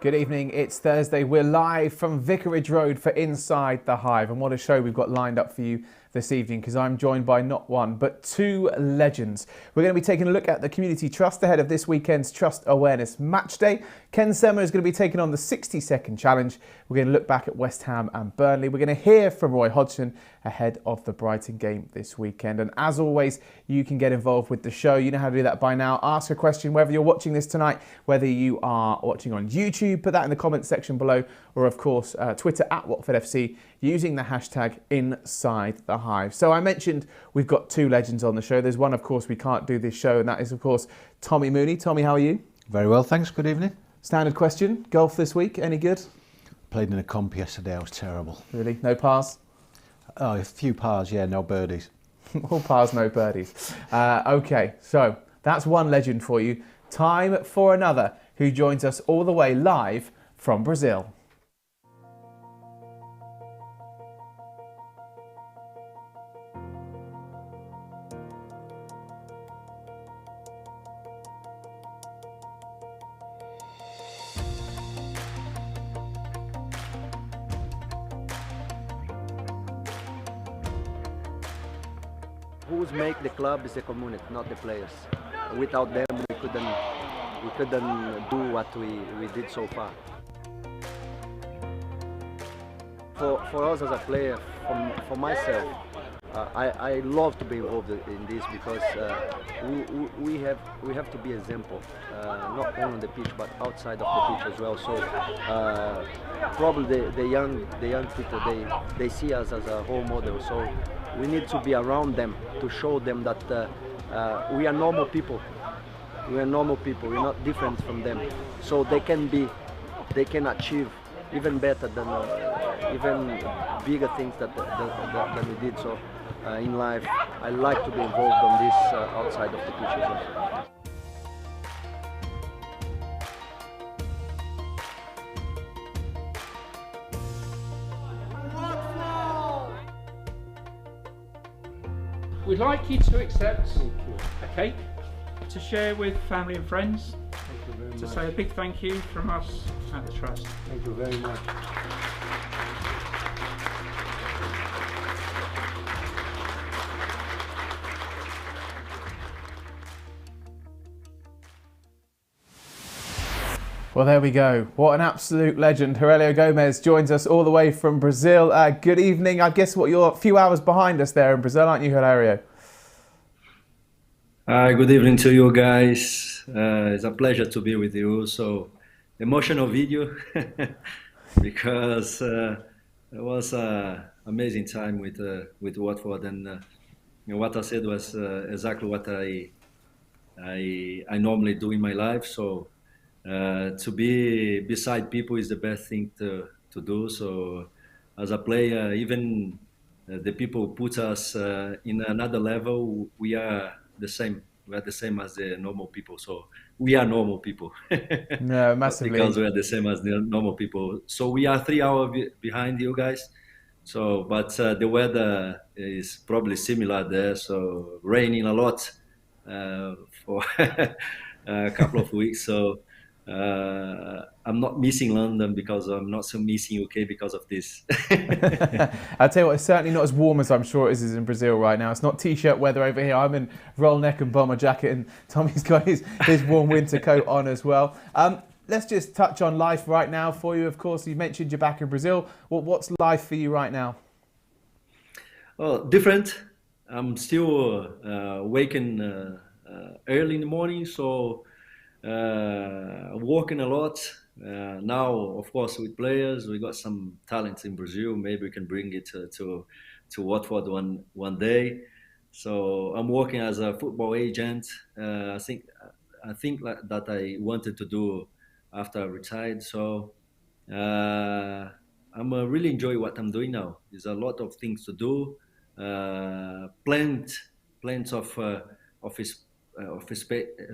Good evening, it's Thursday. We're live from Vicarage Road for Inside The Hive. And what a show we've got lined up for you this evening, because I'm joined by not one, but two legends. We're going to be taking a look at the Community Trust ahead of this weekend's Trust Awareness Matchday. Sema is going to be taking on the 60-second challenge. We're going to look back at West Ham and Burnley. We're going to hear from Roy Hodgson ahead of the Brighton game this weekend. And as always, you can get involved with the show. You know how to do that by now. Ask a question, whether you're watching this tonight, whether you are watching on YouTube, put that in the comments section below, or of course, Twitter at Watford FC using the hashtag Inside The Hive. So I mentioned we've got two legends on the show. There's one, of course, we can't do this show, and that is, of course, Tommy Mooney. Tommy, how are you? Very well, thanks. Good evening. Standard question. Golf this week, any good? Played in a comp yesterday, I was terrible. Really? No pars? Oh, a few pars, yeah, no birdies. All pars, no birdies. Okay, so that's one legend for you. Time for another who joins us all the way live from Brazil. Who's make the club is the community, not the players. Without them, we couldn't do what we did so far. For us as a player, for myself, I love to be involved in this because we have to be example, not only on the pitch but outside of the pitch as well. So probably the young people they see us as a role model. So we need to be around them to show them that we are normal people. We are normal people. We're not different from them. So they can achieve even better than even bigger things than we did. So in life, I like to be involved on this outside of the pitch as well. We'd like you to accept a cake to share with family and friends, to say a big thank you from us at the Trust. Thank you very much. Well, there we go. What an absolute legend. Heurelho Gomes joins us all the way from Brazil. Good evening. I guess you're a few hours behind us there in Brazil, aren't you, Heurelho? Hi, good evening to you guys. It's a pleasure to be with you. So, emotional video because it was an amazing time with Watford, and what I said was exactly what I normally do in my life. So. To be beside people is the best thing to do. So as a player, even the people put us in another level, we are the same. We are the same as the normal people. So we are normal people. No, massively. Because we are the same as the normal people. So we are 3 hours behind you guys. So, but the weather is probably similar there. So raining a lot for a couple of weeks. So. I'm not missing London because I'm not so missing UK because of this. I'll tell you what, it's certainly not as warm as I'm sure it is in Brazil right now. It's not t-shirt weather over here. I'm in roll neck and bomber jacket, and Tommy's got his warm winter coat on as well. Let's just touch on life right now for you. Of course, you mentioned you're back in Brazil. What's life for you right now? Oh, different. I'm still waking early in the morning, so working a lot. Now, of course, with players, we got some talents in Brazil. Maybe we can bring it to Watford one day. So I'm working as a football agent. I think that I wanted to do after I retired. So I'm really enjoy what I'm doing now. There's a lot of things to do. Plans of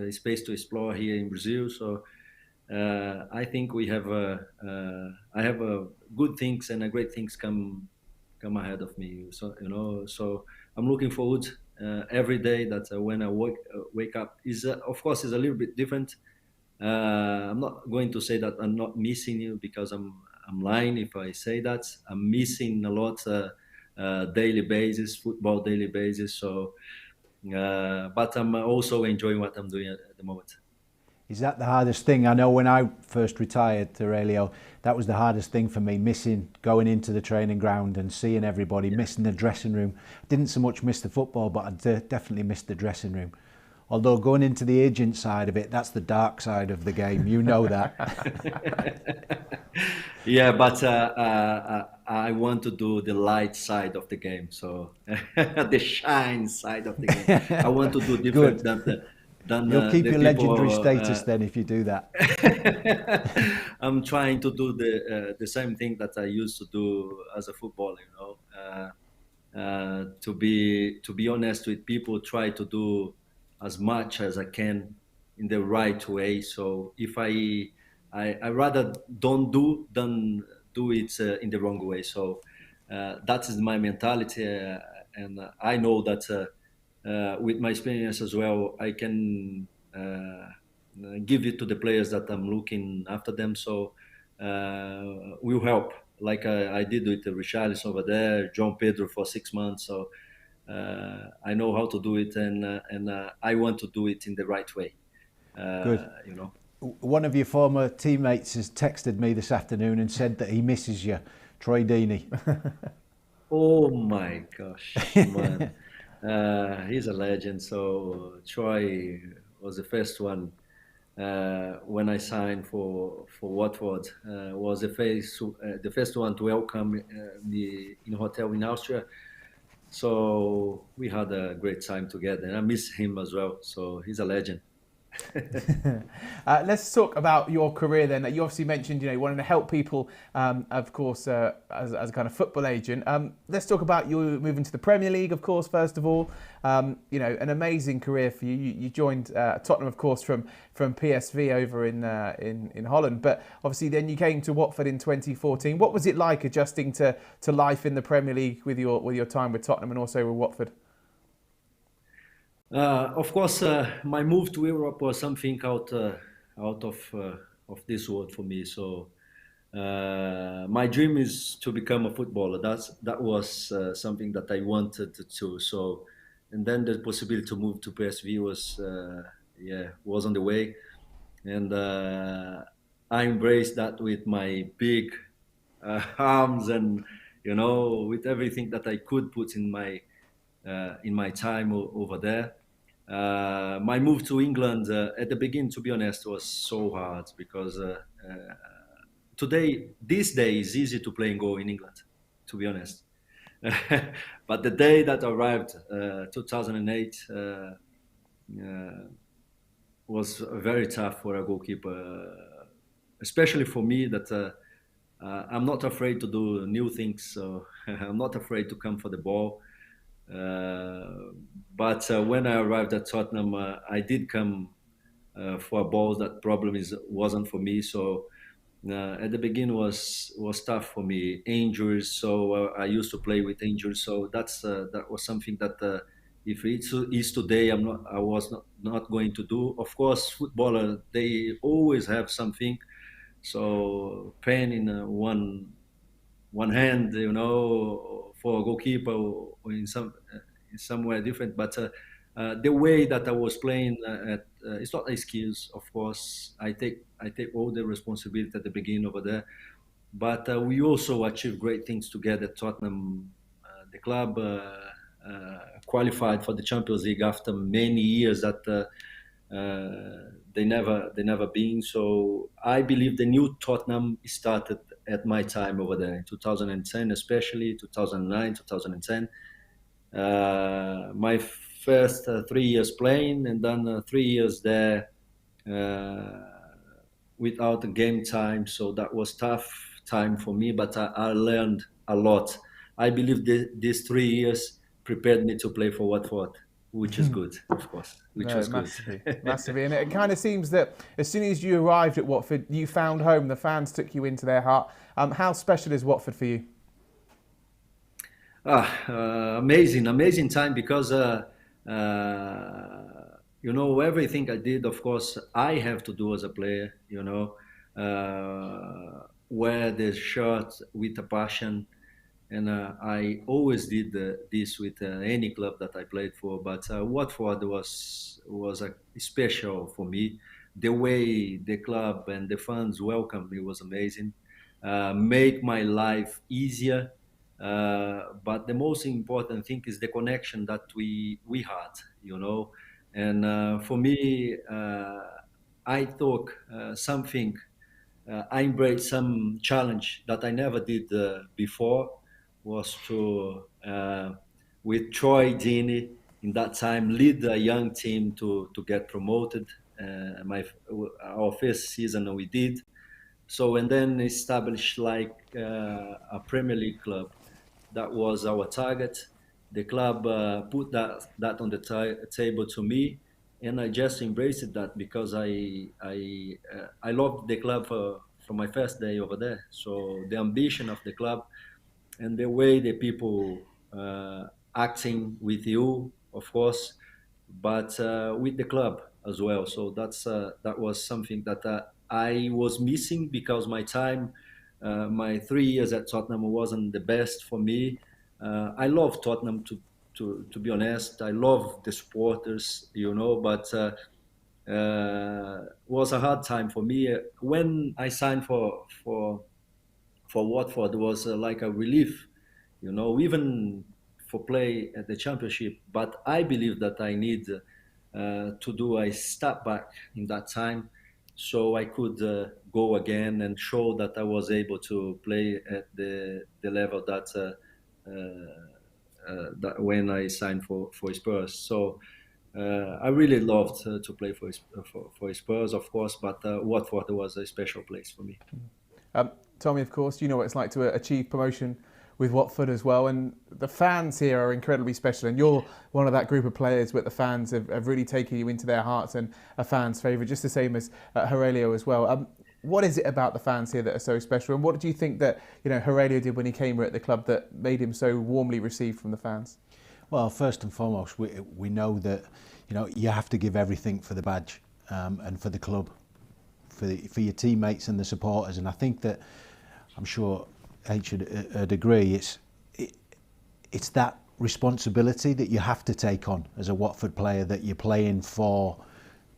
space to explore here in Brazil. So I think we have I have good things and great things come ahead of me. So so I'm looking forward every day that when I wake up is of course is a little bit different I'm not going to say that I'm not missing you, because I'm lying if I say that. I'm missing a lot, daily basis, football daily basis. So, but I'm also enjoying what I'm doing at the moment. Is that the hardest thing? I know when I first retired, Heurelho, that was the hardest thing for me, missing going into the training ground and seeing everybody, missing the dressing room. I didn't so much miss the football, but I definitely missed the dressing room. Although going into the agent side of it, that's the dark side of the game. You know that. Yeah, but I want to do the light side of the game, so the shine side of the game. I want to do different than You'll keep the your people, legendary status then if you do that. I'm trying to do the same thing that I used to do as a footballer. To be honest with people, try to do as much as I can in the right way. So if I rather don't do than do it in the wrong way. So that is my mentality, and I know that with my experience as well, I can give it to the players that I'm looking after them. So will help, like I did with Richarlison over there, John Pedro for 6 months. So I know how to do it, and I want to do it in the right way. Good. One of your former teammates has texted me this afternoon and said that he misses you, Troy Deeney. Oh my gosh, man. He's a legend. So Troy was the first one when I signed for Watford. Was the first one to welcome me in a hotel in Austria. So we had a great time together, and I miss him as well. So he's a legend. Let's talk about your career then. You obviously mentioned, you wanting to help people, of course, as a kind of football agent. Let's talk about you moving to the Premier League, of course, first of all. An amazing career for you. You joined Tottenham, of course, from PSV over in Holland, but obviously then you came to Watford in 2014. What was it like adjusting to life in the Premier League with your time with Tottenham and also with Watford? Of course, my move to Europe was something out of this world for me. So my dream is to become a footballer. That was something that I wanted to. So, and then the possibility to move to PSV was on the way, and I embraced that with my big arms and with everything that I could put in my time over there. My move to England at the beginning, to be honest, was so hard because this day is easy to play and go in England, to be honest. But the day that I arrived, 2008, was very tough for a goalkeeper, especially for me that I'm not afraid to do new things. So I'm not afraid to come for the ball. But when I arrived at Tottenham, I did come for a ball. That problem wasn't for me. So at the beginning was tough for me. Injuries, so I used to play with injuries. So that was something that if it is today, I was not going to do. Of course, footballer, they always have something. So pain in one hand, for a goalkeeper or in somewhere different. But the way that I was playing, it's not excuse. Of course, I take all the responsibility at the beginning over there. But we also achieved great things together at Tottenham. The club qualified for the Champions League after many years that they never been. So I believe the new Tottenham started at my time over there in 2010, especially 2009, 2010. My first 3 years playing, and then 3 years there without a game time. So that was tough time for me, but I learned a lot. I believe these 3 years prepared me to play for Watford, which is good, of course. Massively. And it kind of seems that as soon as you arrived at Watford, you found home. The fans took you into their heart. How special is Watford for you? Amazing time, because everything I did, of course, I have to do as a player, wear the shirt with a passion. And I always did this with any club that I played for. But Watford was special for me. The way the club and the fans welcomed me was amazing. Make my life easier. But the most important thing is the connection that we had, And for me, I took something. I embraced some challenge that I never did before, was to, with Troy Deeney in that time, lead a young team to get promoted. Our first season we did. So, and then establish like a Premier League club. That was our target. The club put that on the table to me, and I just embraced that because I loved the club from my first day over there. So the ambition of the club and the way the people acting with you, of course, but with the club as well. So that was something that I was missing because my 3 years at Tottenham wasn't the best for me. I love Tottenham to be honest. I love the supporters, but was a hard time for me when I signed for Watford. Was like a relief, even for play at the Championship. But I believe that I need to do a step back in that time, so I could go again and show that I was able to play at the level that when I signed for Spurs. So I really loved to play for Spurs, of course, but Watford was a special place for me. Tommy, of course, you know what it's like to achieve promotion with Watford as well, and the fans here are incredibly special, and you're one of that group of players where the fans have really taken you into their hearts and a fan's favourite, just the same as Heurelho as well. What is it about the fans here that are so special, and what do you think that Heurelho did when he came here at the club that made him so warmly received from the fans? Well, first and foremost, we know that you have to give everything for the badge and for the club, for your teammates and the supporters, and I think that, I'm sure H would agree, it's that responsibility that you have to take on as a Watford player, that you're playing for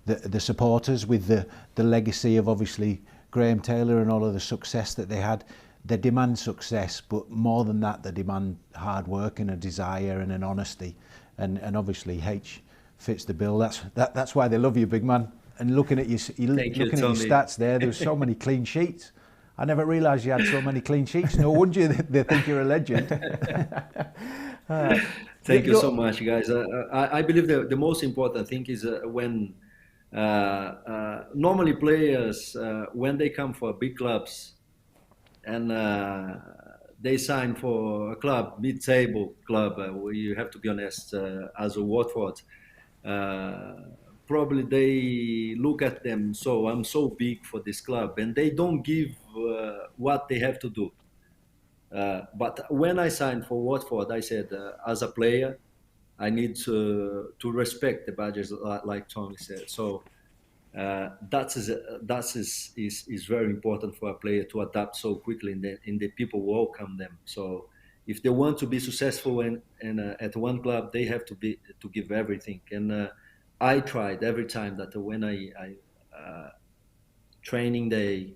the supporters, with the legacy of obviously Graham Taylor and all of the success that they had. They demand success, but more than that, they demand hard work and a desire and an honesty, and obviously H fits the bill. That's why they love you, big man. And looking at your stats there's so many clean sheets. I never realised you had so many clean sheets. No wonder they think you're a legend. Thank you so much, guys. I believe the most important thing is when normally players, when they come for big clubs and they sign for a club, mid-table club, where you have to be honest, as a Watford, probably they look at them, so I'm so big for this club, and they don't give what they have to do. But when I signed for Watford, I said, as a player, I need to respect the badges, like Tommy said. So that is very important for a player to adapt so quickly, and the people welcome them. So if they want to be successful and at one club, they have to give everything. And I tried every time that when I training day,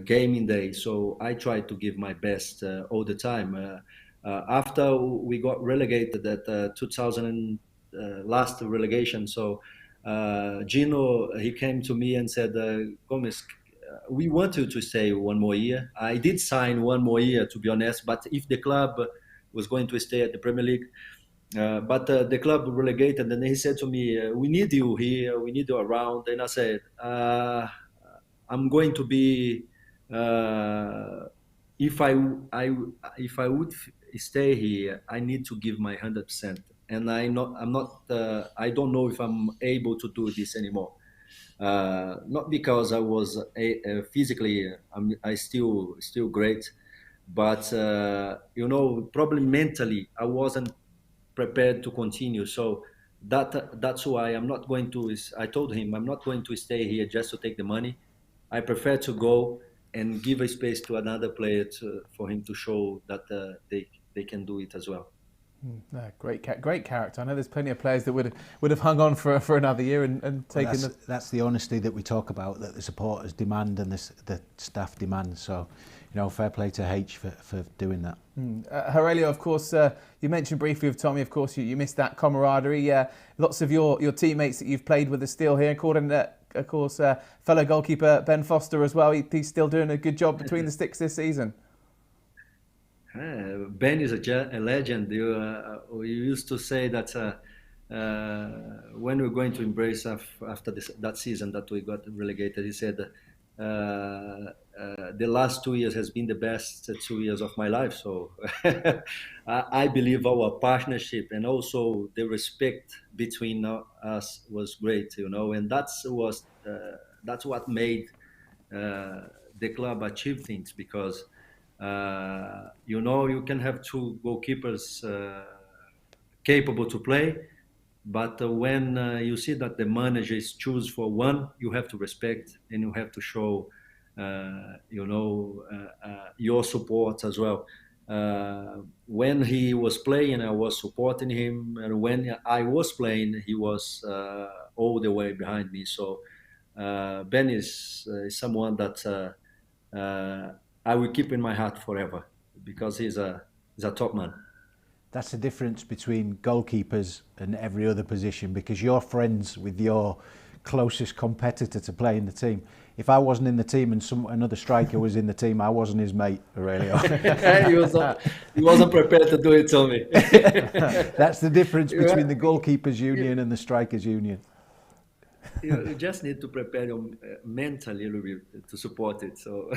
gaming day, so I tried to give my best all the time. After we got relegated at 2000 last relegation, so Gino, he came to me and said, Gomes, we want you to stay one more year. I did sign one more year, to be honest, but if the club was going to stay at the Premier League, but the club relegated, and he said to me, we need you here, we need you around. And I said, I'm going to be, if I would stay here, I need to give my 100%. And I don't know if I'm able to do this anymore. Not because I was physically, I still great, but probably mentally I wasn't prepared to continue. So that's why I'm not going to. I told him I'm not going to stay here just to take the money. I prefer to go and give a space to another player for him to show that they can do it as well. No, great character. I know there's plenty of players that would have hung on for another year and taken that's the honesty that we talk about, that the supporters demand and the staff demand. So, fair play to H for doing that. Heurelho, of course, you mentioned briefly with Tommy. Of course, you missed that camaraderie. Lots of your teammates that you've played with are still here, including of course fellow goalkeeper Ben Foster as well. He's still doing a good job between the sticks this season. Ben is a legend. We used to say that when we're going to embrace after that season that we got relegated, he said, the last 2 years has been the best 2 years of my life. So I believe our partnership and also the respect between us was great, and that's what made the club achieve things, because you can have two goalkeepers capable to play, but when you see that the managers choose for one, you have to respect and you have to show, your support as well. When he was playing, I was supporting him, and when I was playing, he was all the way behind me. So Ben is someone that I will keep in my heart forever, because he's a top man. That's the difference between goalkeepers and every other position, because you're friends with your closest competitor to play in the team. If I wasn't in the team and another striker was in the team, I wasn't his mate, Heurelho. He wasn't prepared to do it, Tommy. That's the difference between the goalkeepers union and the strikers union. You just need to prepare your mentally a little bit to support it. So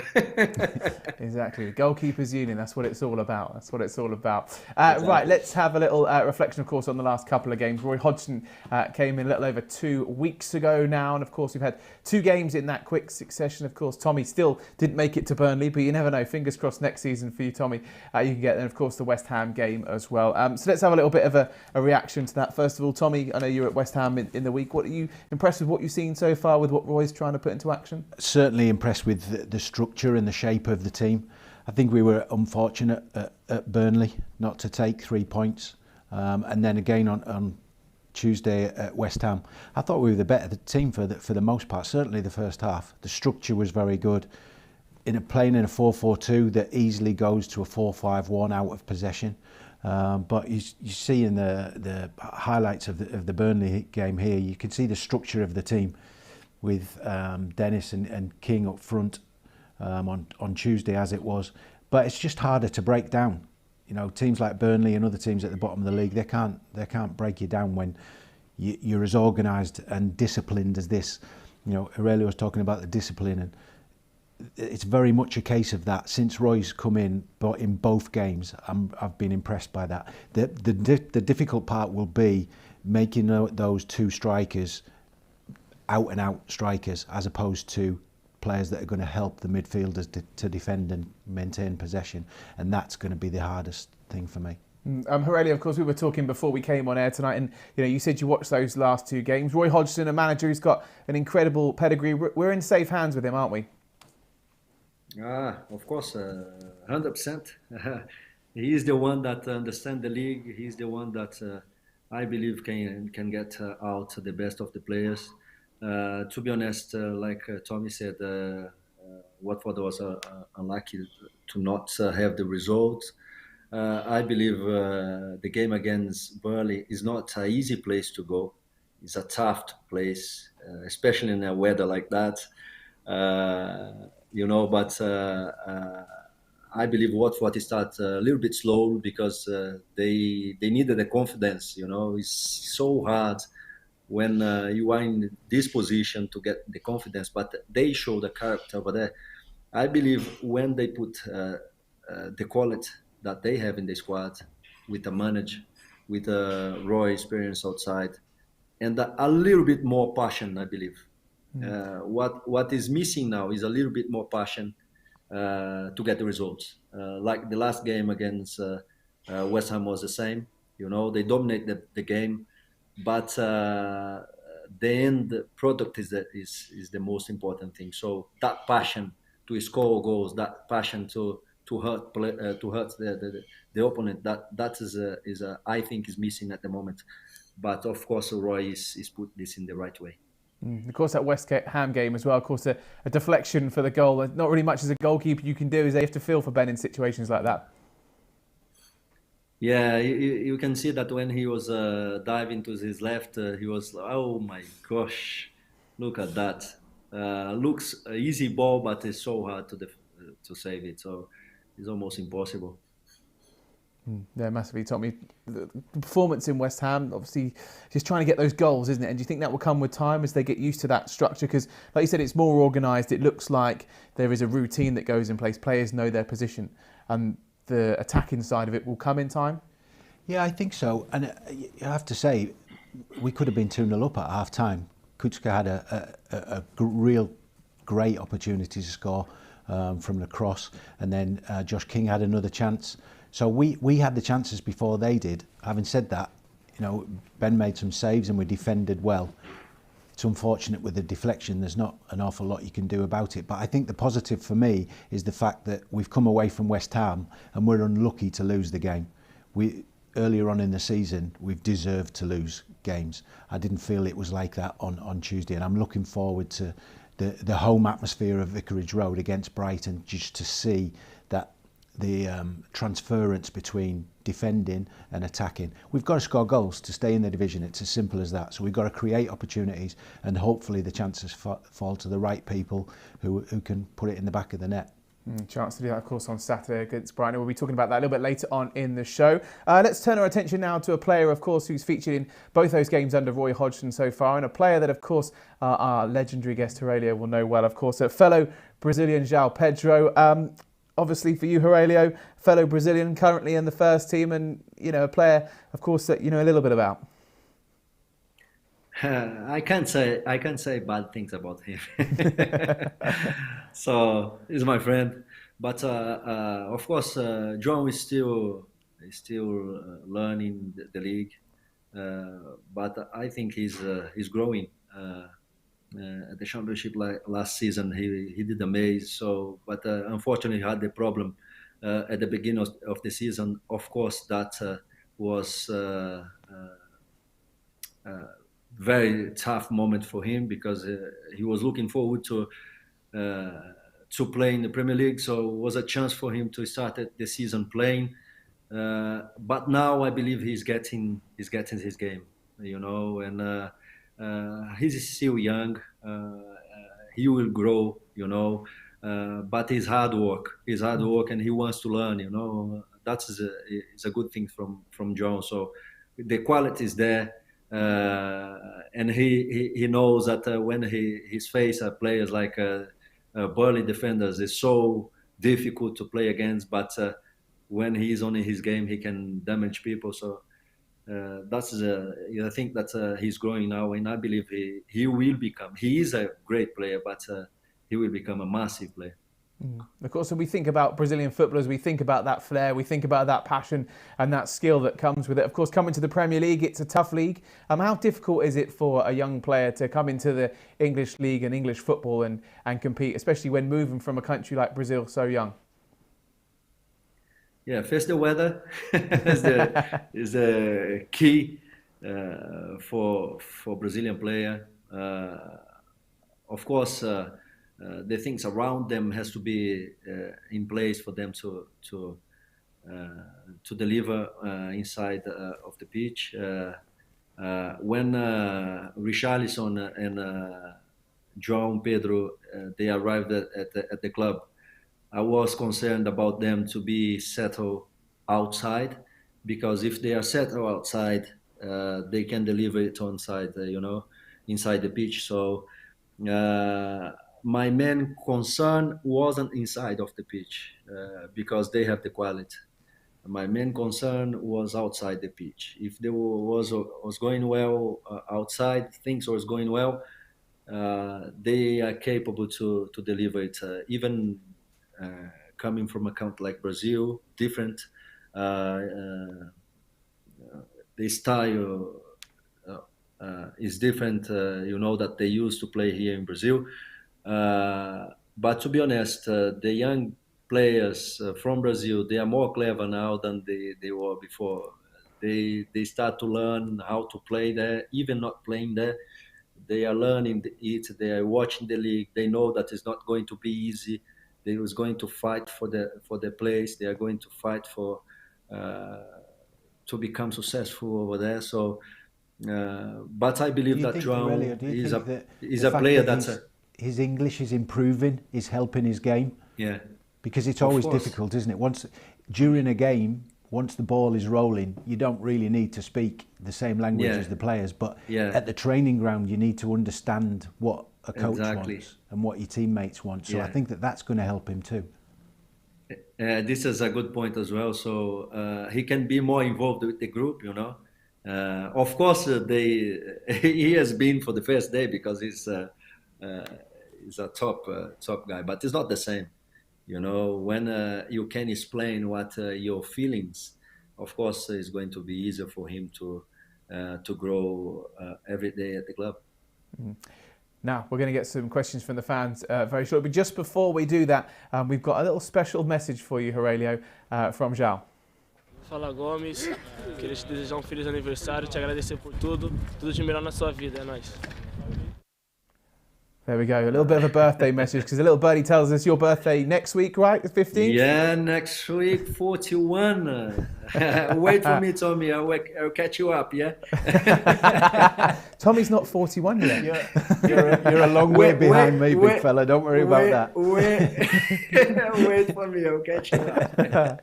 exactly, the goalkeepers union. That's what it's all about. Exactly. Right, let's have a little reflection, of course, on the last couple of games. Roy Hodgson came in a little over 2 weeks ago now, and of course we've had 2 games in that quick succession. Of course, Tommy still didn't make it to Burnley, but you never know. Fingers crossed next season for you, Tommy. You can get there. Of course, the West Ham game as well. So let's have a little bit of a reaction to that. First of all, Tommy, I know you were at West Ham in the week. What are you impressed with? What you've seen so far with what Roy's trying to put into action? Certainly impressed with the structure and the shape of the team. I think we were unfortunate at Burnley not to take 3 points, and then again on Tuesday at West Ham. I thought we were the better team for the most part. Certainly the first half. The structure was very good. Playing in a 4-4-2 that easily goes to a 4-5-1 out of possession. But you see in the highlights of the Burnley game here, you can see the structure of the team with Dennis and King up front on Tuesday as it was. But it's just harder to break down. Teams like Burnley and other teams at the bottom of the league, they can't break you down when you're as organised and disciplined as this. Heurelho was talking about the discipline, and it's very much a case of that. Since Roy's come in, but in both games, I've been impressed by that. The difficult part will be making those 2 strikers out and out strikers, as opposed to players that are going to help the midfielders to defend and maintain possession, and that's going to be the hardest thing for me. Heurelho, of course, we were talking before we came on air tonight, and you said you watched those last 2 games. Roy Hodgson, a manager who's got an incredible pedigree. We're in safe hands with him, aren't we? Of course, 100%. He is the one that understands the league. He's the one that I believe can get out the best of the players. To be honest, like Tommy said, Watford was unlucky to not have the result. I believe the game against Burnley is not an easy place to go. It's a tough place, especially in a weather like that. But I believe Watford start a little bit slow because they needed the confidence. It's so hard when you are in this position to get the confidence, but they show the character over there. I believe when they put the quality that they have in the squad, with a manager, with a Roy experience outside, and a little bit more passion, I believe. What is missing now is a little bit more passion to get the results. Like the last game against West Ham was the same. They dominate the game, but the end product is the most important thing. So that passion to score goals, that passion to hurt the opponent, that is I think is missing at the moment. But of course, Roy is put this in the right way. Of course, that West Ham game as well. Of course, a deflection for the goal. Not really much as a goalkeeper you can do, is they have to feel for Ben in situations like that. Yeah, you can see that when he was diving to his left, he was, oh my gosh, look at that. Looks an easy ball, but it's so hard to save it. So it's almost impossible. Yeah, massively, Tommy. The performance in West Ham, obviously, just trying to get those goals, isn't it? And do you think that will come with time as they get used to that structure? Because, like you said, it's more organised. It looks like there is a routine that goes in place. Players know their position, and the attacking side of it will come in time. Yeah, I think so. And I have to say, we could have been 2-0 up at half time. Kuczka had a real great opportunity to score from the cross, and then Josh King had another chance. So we had the chances before they did. Having said that, Ben made some saves and we defended well. It's unfortunate with the deflection, there's not an awful lot you can do about it. But I think the positive for me is the fact that we've come away from West Ham and we're unlucky to lose the game. Earlier on in the season, we've deserved to lose games. I didn't feel it was like that on Tuesday, and I'm looking forward to the home atmosphere of Vicarage Road against Brighton, just to see that the transference between defending and attacking. We've got to score goals to stay in the division. It's as simple as that. So we've got to create opportunities, and hopefully the chances fall to the right people who can put it in the back of the net. Chance to do that, of course, on Saturday against Brighton. We'll be talking about that a little bit later on in the show. Let's turn our attention now to a player, of course, who's featured in both those games under Roy Hodgson so far, and a player that, of course, our legendary guest Heurelho will know well, of course, a fellow Brazilian Joao Pedro. Obviously, for you, Heurelho, fellow Brazilian, currently in the first team, and a player, of course, that you know a little bit about. I can't say bad things about him. So he's my friend, but of course, Joao is still learning the league, but I think he's growing. At the championship last season, he did amazing. So, but unfortunately, he had the problem at the beginning of the season. Of course, that was. Very tough moment for him because he was looking forward to play in the Premier League, so it was a chance for him to start the season playing. But now I believe he's getting his game, and he's still young. He will grow, but his hard work, and he wants to learn. That is a good thing from Joao. So the quality is there. And he knows that when he's faced players like burly defenders, it's so difficult to play against. But when he's on his game, he can damage people. So I think that he's growing now, and I believe he will become. He is a great player, but he will become a massive player. Of course, when we think about Brazilian footballers, we think about that flair, we think about that passion and that skill that comes with it. Of course, coming to the Premier League, it's a tough league. How difficult is it for a young player to come into the English league and English football and compete, especially when moving from a country like Brazil so young? Yeah, first the weather is the key for Brazilian player. Of course. The things around them has to be in place for them to deliver inside of the pitch. When Richarlison and Joao and Pedro they arrived at the club, I was concerned about them to be settled outside, because if they are settled outside, they can deliver it inside the pitch. So. My main concern wasn't inside of the pitch because they have the quality. My main concern was outside the pitch. If there was going well outside, things was going well, they are capable to deliver it. Even coming from a country like Brazil, different. The style is different. You know that they used to play here in Brazil. But to be honest, the young players from Brazil, they are more clever now than they were before. They start to learn how to play there, even not playing there. They are learning it. They are watching the league. They know that it's not going to be easy. They was going to fight for the place. They are going to fight for to become successful over there. So, but I believe that Joao is a player that's his English is improving, is helping his game. Yeah, because it's always difficult, isn't it? During a game, once the ball is rolling, you don't really need to speak the same language as the players, but at the training ground you need to understand what a coach wants and what your teammates want. So I think that's going to help him too. This is a good point as well. So he can be more involved with the group, you know. Of course, he has been for the first day because he's a top guy, but it's not the same. You know, when you can explain what your feelings, of course, it's going to be easier for him to grow every day at the club. Mm-hmm. Now, we're going to get some questions from the fans very shortly. But just before we do that, we've got a little special message for you, Heurelho, from Joao. Fala Gomes, queria te desejar feliz aniversário, te agradecer por tudo de melhor na sua vida, é nóis. There we go, a little bit of a birthday message, because the little birdie tells us your birthday next week, right, the 15th? Yeah, next week, 41. Wait for me, Tommy, I'll catch you up, yeah? Tommy's not 41 yet. You're a long way behind me, big fella, don't worry about that. Wait for me, I'll catch you up.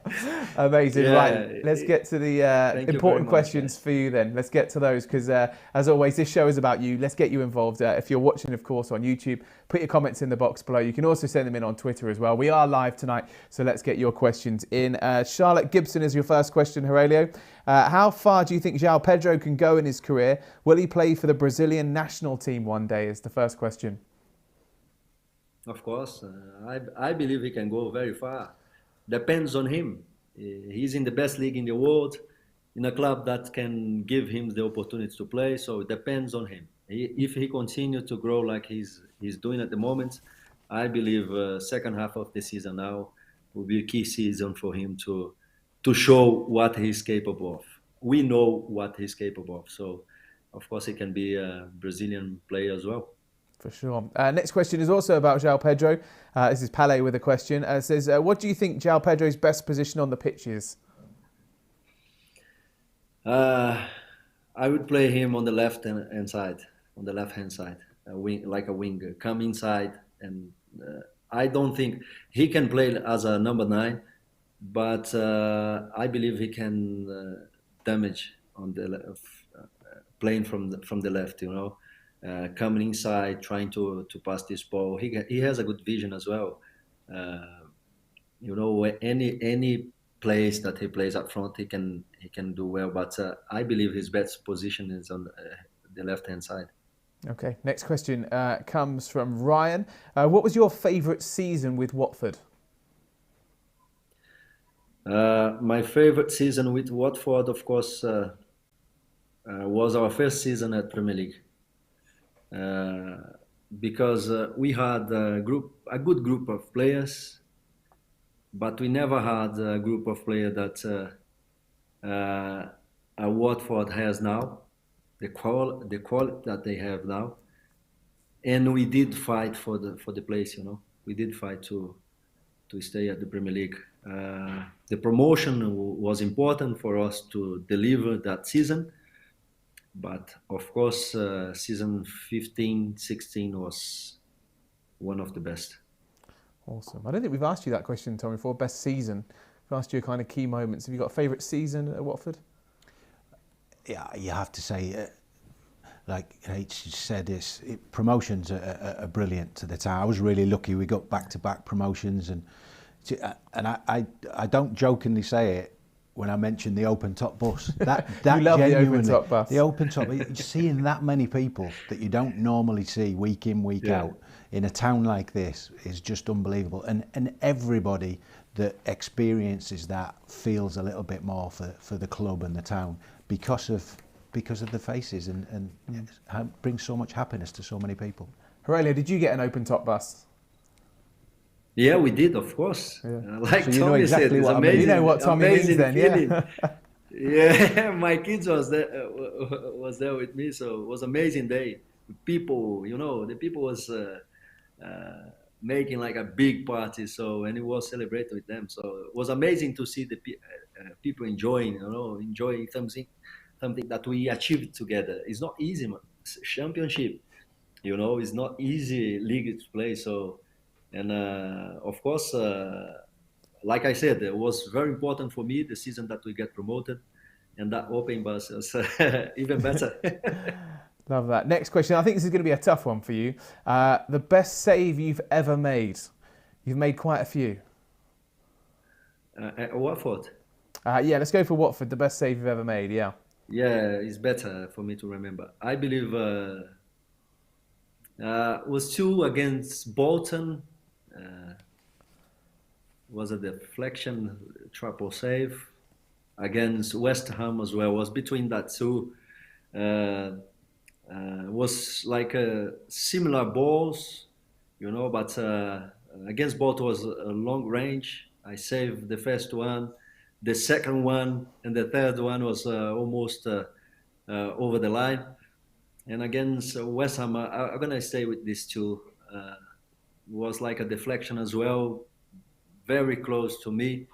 Amazing, right, let's get to the important questions for you then. Let's get to those, because as always, this show is about you. Let's get you involved. If you're watching, of course, on YouTube, put your comments in the box below. You can also send them in on Twitter as well. We are live tonight, so let's get your questions in. Charlotte Gibson is your first question, Heurelho. How far do you think Joao Pedro can go in his career? Will he play for the Brazilian national team one day, is the first question. Of course. I believe he can go very far. Depends on him. He's in the best league in the world, in a club that can give him the opportunity to play, so it depends on him. If he continues to grow like he's doing at the moment, I believe second half of the season now will be a key season for him to show what he's capable of. We know what he's capable of, so of course he can be a Brazilian player as well. For sure. Next question is also about Joao Pedro. This is Pele with a question. It says, what do you think Joao Pedro's best position on the pitch is? I would play him on the left-hand side. On the left-hand side, like a winger, come inside, and I don't think he can play as a number 9, but I believe he can damage on the left, playing from the left. You know, coming inside, trying to pass this ball. He has a good vision as well. You know, any place that he plays up front, he can do well. But I believe his best position is on the left-hand side. Okay, next question comes from Ryan. What was your favourite season with Watford? My favourite season with Watford, of course, was our first season at Premier League. Because we had a good group of players, but we never had a group of players that Watford has now. The quality that they have now, and we did fight for the place. You know, we did fight to stay at the Premier League. The promotion was important for us to deliver that season, but of course, season 15-16 was one of the best. Awesome. I don't think we've asked you that question, Tommy, before. Best season. We've asked you kind of key moments. Have you got a favourite season at Watford? Yeah, you have to say, like H said, promotions are brilliant to the town. I was really lucky. We got back-to-back promotions, and I don't jokingly say it when I mention the open-top bus. That you love the open-top bus. The open-top, seeing that many people that you don't normally see week in, week out in a town like this is just unbelievable. And everybody that experiences that feels a little bit more for the club and the town, because of because of the faces and brings so much happiness to so many people. Heurelho, did you get an open top bus? Yeah, we did, of course. Yeah. Like So Tommy you know exactly said, it's what I mean. amazing. You know what Tommy means amazing then, feeling. yeah. Yeah, my kids was there with me, so it was amazing day. People, the people was making like a big party, and it was celebrated with them. So it was amazing to see the people enjoying something that we achieved together. It's not easy, man. It's a championship, it's not easy league to play. So, and of course, like I said, it was very important for me the season that we get promoted, and that open bus was even better. Love that. Next question. I think this is going to be a tough one for you. The best save you've ever made? You've made quite a few. At Watford? Yeah, let's go for Watford. The best save you've ever made, yeah. Yeah, it's better for me to remember. I believe was 2 against Bolton. Was a deflection, triple save. Against West Ham as well. Was between that 2. Was like similar balls, but against Bolton was a long range. I saved the first one, the second one, and the third one was almost over the line. And against West Ham, I'm gonna stay with these 2. Was like a deflection as well, very close to me.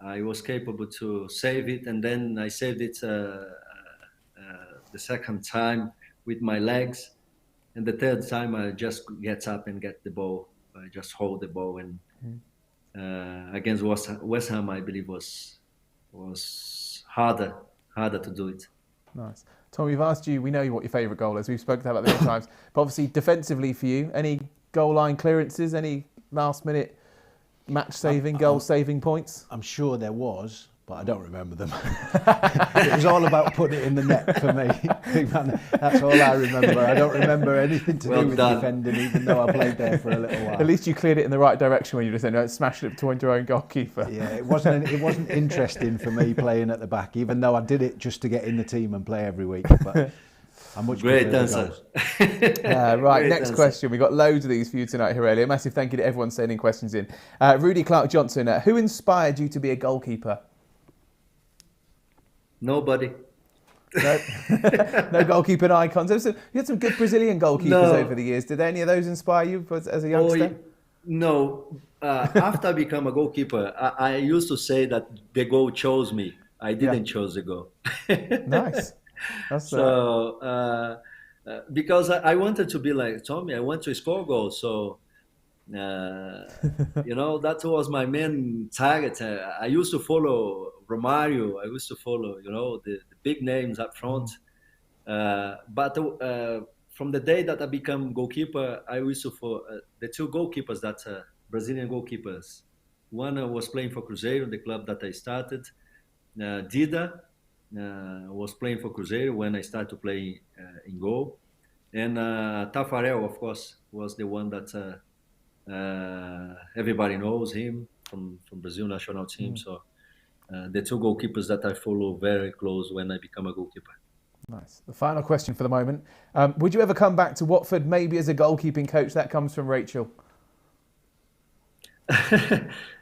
I was capable to save it, and then I saved it the second time with my legs, and the third time I just get up and get the ball. I just hold the ball, and against West Ham, I believe was harder to do it. Nice. Tom, we've asked you, we know what your favourite goal is. We've spoken about that many times. But obviously, defensively for you, any goal line clearances, any last minute match saving, goal saving points? I'm sure there was, but I don't remember them. It was all about putting it in the net for me. Big man, that's all I remember. I don't remember anything to do with defending, even though I played there for a little while. At least you cleared it in the right direction when you just said, smash it towards your own goalkeeper. Yeah, it wasn't interesting for me playing at the back, even though I did it just to get in the team and play every week. But I much Great prefer answer. Right, next question. We've got loads of these for you tonight, Heurelho. A massive thank you to everyone sending questions in. Rudy Clark Johnson, who inspired you to be a goalkeeper? Nobody. No, no goalkeeping icons. You had some good Brazilian goalkeepers over the years. Did any of those inspire you as a youngster? No. After I became a goalkeeper, I used to say that the goal chose me. I didn't choose the goal. Nice. Because I wanted to be like Tommy, I want to score goals. So, that was my main target. I used to follow Romario. I used to follow, the big names up front. But from the day that I became goalkeeper, I used to follow the 2 goalkeepers that Brazilian goalkeepers. One was playing for Cruzeiro, the club that I started. Dida was playing for Cruzeiro when I started to play in goal. And Tafarel, of course, was the one that everybody knows him from Brazil national team. So the 2 goalkeepers that I follow very close when I become a goalkeeper. Nice. The final question for the moment. Would you ever come back to Watford, maybe as a goalkeeping coach? That comes from Rachel.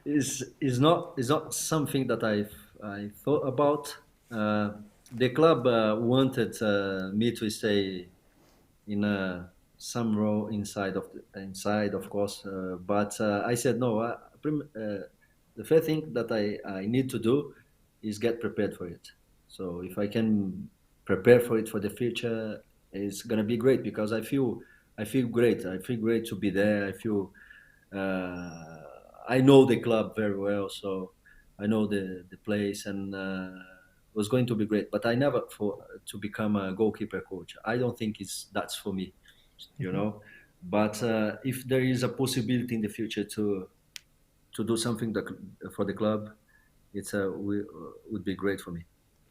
Is not something that I thought about. The club wanted me to stay in some role inside, of course. But I said no. The first thing that I need to do is get prepared for it. So if I can prepare for it for the future, it's gonna be great because I feel great. I feel great to be there. I feel I know the club very well, so I know the place, and it was going to be great. But I never to become a goalkeeper coach. I don't think that's for me, But if there is a possibility in the future to do something for the club, would be great for me.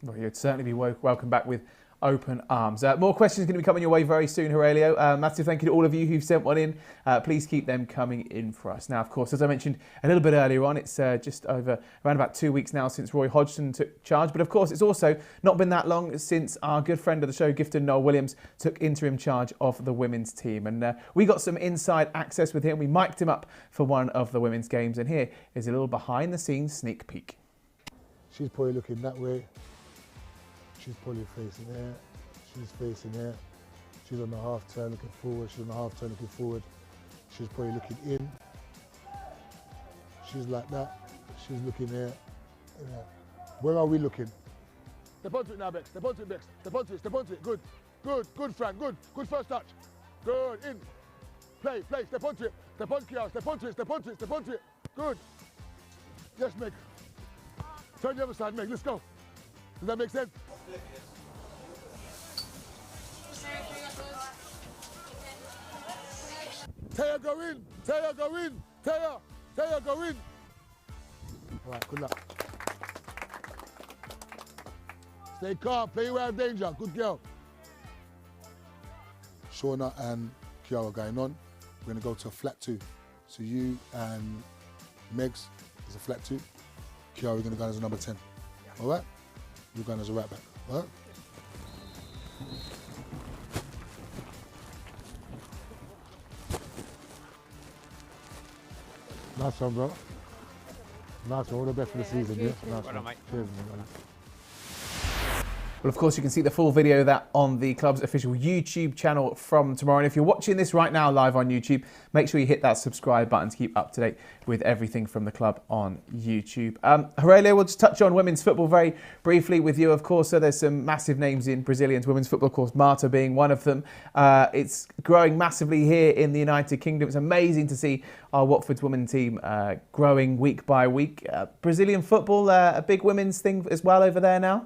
Well, you'd certainly be welcome back with open arms. More questions going to be coming your way very soon, Heurelho. Massive thank you to all of you who've sent one in. Please keep them coming in for us. Now, of course, as I mentioned a little bit earlier on, it's just over around about 2 weeks now since Roy Hodgson took charge. But of course, it's also not been that long since our good friend of the show, Gifton Noel Williams, took interim charge of the women's team. And we got some inside access with him. We mic'd him up for one of the women's games. And here is a little behind the scenes sneak peek. She's probably looking that way. She's probably facing there. She's facing there. She's on the half turn looking forward. She's on the half turn looking forward. She's probably looking in. She's like that. She's looking there. Yeah. Where are we looking? Step onto it now, Bex. Step onto it, Bex. Step onto it. Step onto it. Good. Good. Good, Frank. Good. Good first touch. Good. In. Play. Play. Step onto it. Step onto it. Step onto it. Step onto it. Step onto it. Good. Yes, Meg. Turn the other side, Meg. Let's go. Does that make sense? Taya, go in! Taya, go in! Taya! Taya, go in! All right, good luck. Stay calm, play away of danger. Good girl. Shauna and Kiara going on. We're going to go to a flat 2. So you and Megs is a flat 2. Kiara, we're going to go as a number 10. All right? You're going as a right back. All right? Nice one, bro. Nice one. All the best for the season, yeah? Nice one. Cheers, man. Well, of course, you can see the full video of that on the club's official YouTube channel from tomorrow. And if you're watching this right now live on YouTube, make sure you hit that subscribe button to keep up to date with everything from the club on YouTube. Heurelho, we'll just touch on women's football very briefly with you, of course. So there's some massive names in Brazilian women's football, of course, Marta being one of them. It's growing massively here in the United Kingdom. It's amazing to see our Watford's women's team growing week by week. Brazilian football, a big women's thing as well over there now?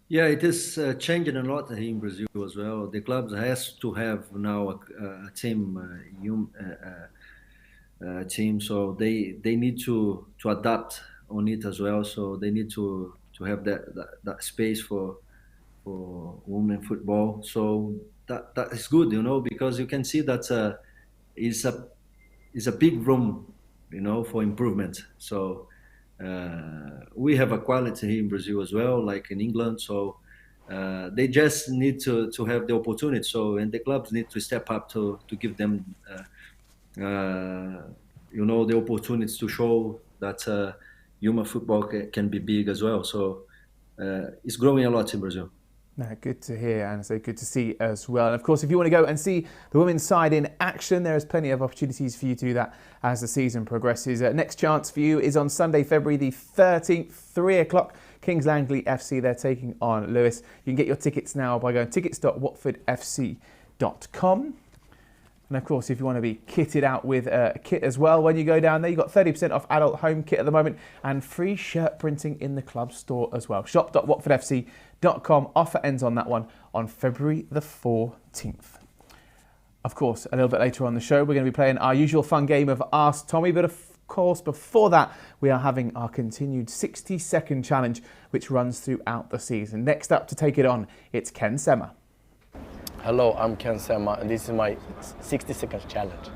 Yeah, it is changing a lot here in Brazil as well. The clubs has to have now a team, team, so they need to adapt on it as well. So they need to have that space for women football. So that is good, you know, because you can see that it's a big room, you know, for improvement. So. We have a quality here in Brazil as well, like in England. So they just need to have the opportunity. So and the clubs need to step up to give them, you know, the opportunities to show that human football can be big as well. So it's growing a lot in Brazil. No, good to hear and so good to see as well. And of course, if you want to go and see the women's side in action, there is plenty of opportunities for you to do that as the season progresses. Next chance for you is on Sunday, February the 13th, 3 o'clock. Kings Langley FC, they're taking on Lewes. You can get your tickets now by going tickets.watfordfc.com. And of course, if you want to be kitted out with a kit as well, when you go down there, you've got 30% off adult home kit at the moment and free shirt printing in the club store as well. Shop.watfordfc.com. Offer ends on that one on February the 14th. Of course, a little bit later on the show, we're going to be playing our usual fun game of Ask Tommy. But of course, before that, we are having our continued 60-second challenge, which runs throughout the season. Next up to take it on, it's Ken Sema. Hello, I'm Ken Sema, and this is my 60-second challenge.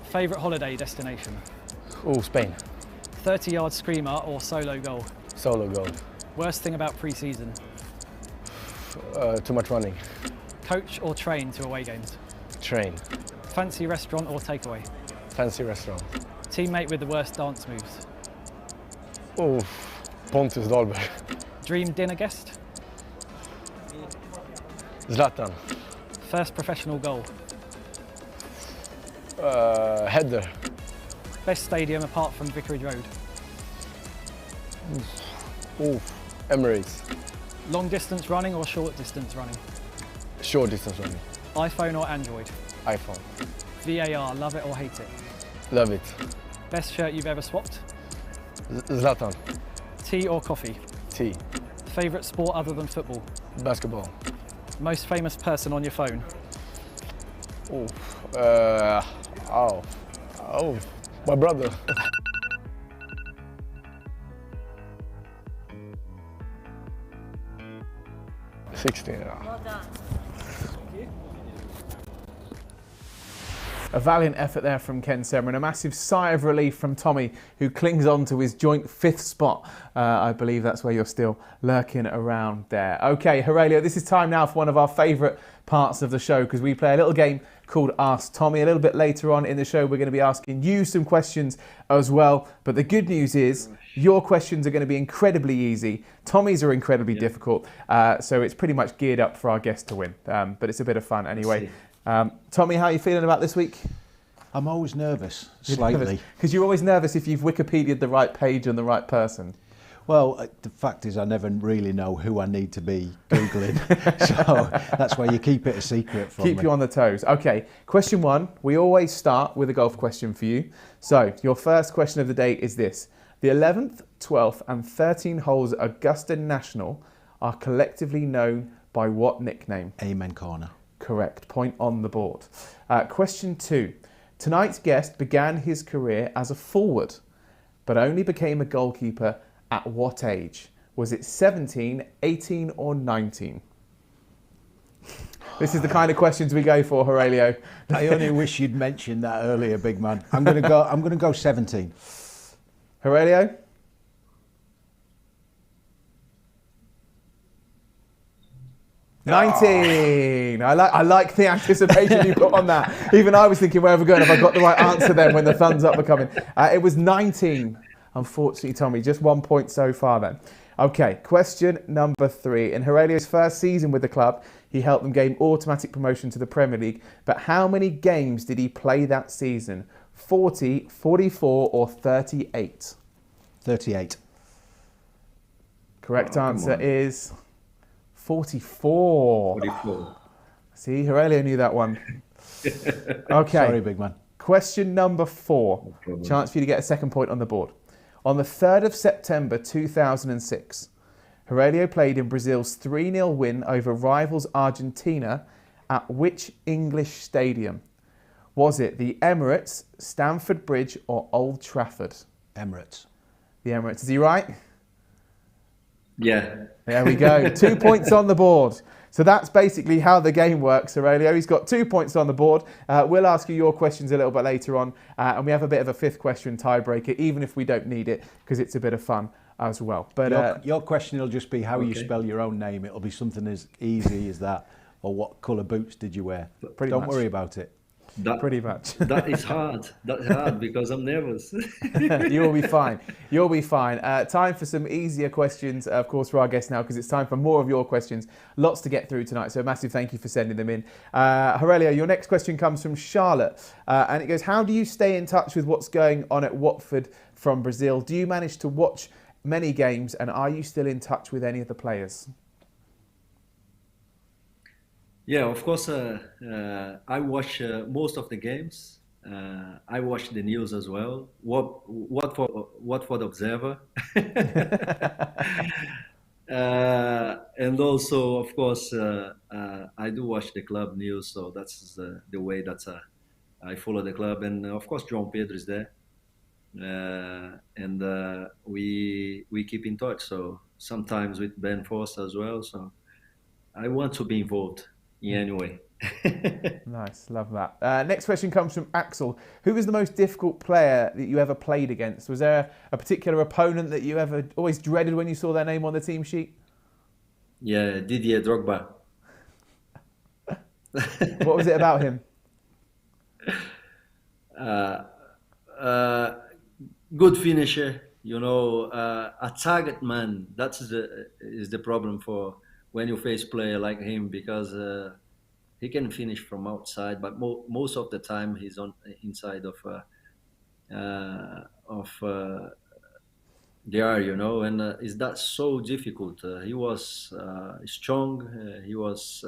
Favourite holiday destination? Oh, Spain. 30-yard screamer or solo goal? Solo goal. Worst thing about pre-season? Too much running. Coach or train to away games? Train. Fancy restaurant or takeaway? Fancy restaurant. Teammate with the worst dance moves? Oh, Pontus Dahlberg. Dream dinner guest? Zlatan. First professional goal? Header. Best stadium apart from Vicarage Road? Oh, Emirates. Long distance running or short distance running? Short distance running. iPhone or Android? iPhone. VAR, love it or hate it? Love it. Best shirt you've ever swapped? Zlatan. Tea or coffee? Tea. Favourite sport other than football? Basketball. Most famous person on your phone? Oh, my brother. 16. Yeah. Well done. A valiant effort there from Ken Sema and a massive sigh of relief from Tommy, who clings on to his joint 5th spot. I believe that's where you're still lurking around there. Okay, Heurelho, this is time now for one of our favourite parts of the show, because we play a little game called Ask Tommy. A little bit later on in the show, we're going to be asking you some questions as well. But the good news is your questions are going to be incredibly easy. Tommy's are incredibly difficult. So it's pretty much geared up for our guest to win. But it's a bit of fun anyway. Tommy, how are you feeling about this week? I'm always nervous, slightly. Because you're always nervous if you've Wikipedia'd the right page and the right person. Well, the fact is I never really know who I need to be Googling. So that's why you keep it a secret from me. Keep you on the toes. Okay, question 1. We always start with a golf question for you. So your first question of the day is this. The 11th, 12th and 13 holes at Augusta National are collectively known by what nickname? Amen Corner. Correct. Point on the board. Question 2. Tonight's guest began his career as a forward, but only became a goalkeeper at what age? Was it 17, 18 or 19? This is the kind of questions we go for, Heurelho. I only wish you'd mentioned that earlier, big man. I'm going to go 17. Heurelho? Oh. 19. I like the anticipation you put on that. Even I was thinking, where are we going? Have I got the right answer then when the thumbs up were coming? It was 19. Unfortunately, Tommy, just 1 point so far then. Okay, question number 3. In Heurelho's first season with the club, he helped them gain automatic promotion to the Premier League. But how many games did he play that season? 40, 44 or 38? 38. Correct answer is 44. 44. See, Heurelho knew that one. Okay. Sorry, big man. Question number 4. Chance for you to get a second point on the board. On the 3rd of September 2006, Heurelho played in Brazil's 3-0 win over rivals Argentina at which English stadium? Was it the Emirates, Stamford Bridge or Old Trafford? Emirates. The Emirates. Is he right? Yeah. There we go. 2 points on the board. So that's basically how the game works, Heurelho. He's got 2 points on the board. We'll ask you your questions a little bit later on. And we have a bit of a 5th question tiebreaker, even if we don't need it, because it's a bit of fun as well. But your question will just be how you spell your own name. It'll be something as easy as that. Or what colour boots did you wear? Don't worry about it. Pretty much. That is hard. That's hard because I'm nervous. You'll be fine. You'll be fine. Time for some easier questions, of course, for our guests now, because it's time for more of your questions. Lots to get through tonight, so a massive thank you for sending them in. Heurelho, your next question comes from Charlotte, and it goes, how do you stay in touch with what's going on at Watford from Brazil? Do you manage to watch many games, and are you still in touch with any of the players? Yeah, of course. I watch most of the games. I watch the news as well. Watford Observer, and also, of course, I do watch the club news. So that's the way that I follow the club. And of course, João Pedro is there, and we keep in touch. So sometimes with Ben Foster as well. So I want to be involved. Yeah, anyway. Nice, love that. Next question comes from Axel. Who was the most difficult player that you ever played against? Was there a particular opponent that you ever always dreaded when you saw their name on the team sheet? Yeah, Didier Drogba. What was it about him? Good finisher, you know, a target man. That is the problem for when you face a player like him, because he can finish from outside, but most of the time he's on inside of the area, you know, and is that so difficult? He was strong. He was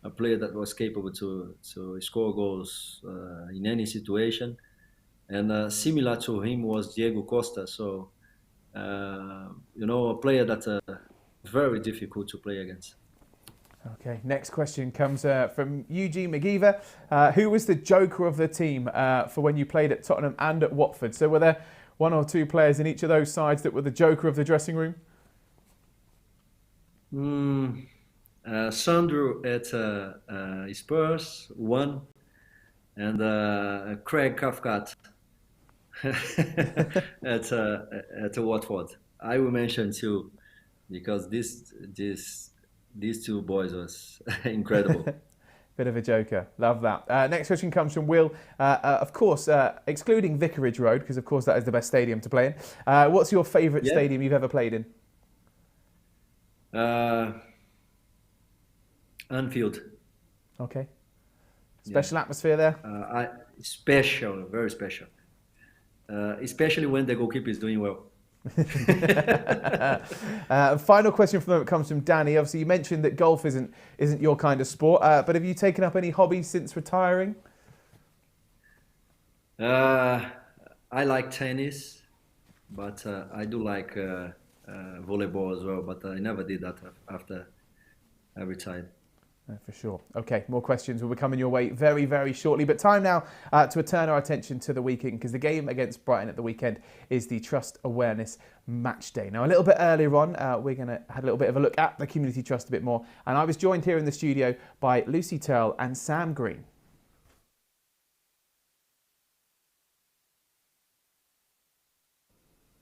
a player that was capable to score goals in any situation, and similar to him was Diego Costa. So you know, a player that. Very difficult to play against. Okay, next question comes from Eugene McGeever. Who was the joker of the team for when you played at Tottenham and at Watford? So were there 1 or 2 players in each of those sides that were the joker of the dressing room? Sandro at Spurs, 1, and Craig Cathcart at Watford. I will mention two because these two boys was incredible. Bit of a joker. Love that. Next question comes from Will. Of course, excluding Vicarage Road, because of course that is the best stadium to play in. What's your favourite stadium you've ever played in? Anfield. Okay. Special atmosphere there? Special, very special. Especially when the goalkeeper is doing well. Final question from them comes from Danny. Obviously, you mentioned that golf isn't your kind of sport, but have you taken up any hobbies since retiring? I like tennis, but I do like volleyball as well. But I never did that after I retired. For sure. Okay, more questions will be coming your way very, very shortly. But time now to turn our attention to the weekend, because the game against Brighton at the weekend is the Trust Awareness Match Day. Now, a little bit earlier on, we're going to have a little bit of a look at the Community Trust a bit more. And I was joined here in the studio by Lucy Turl and Sam Green.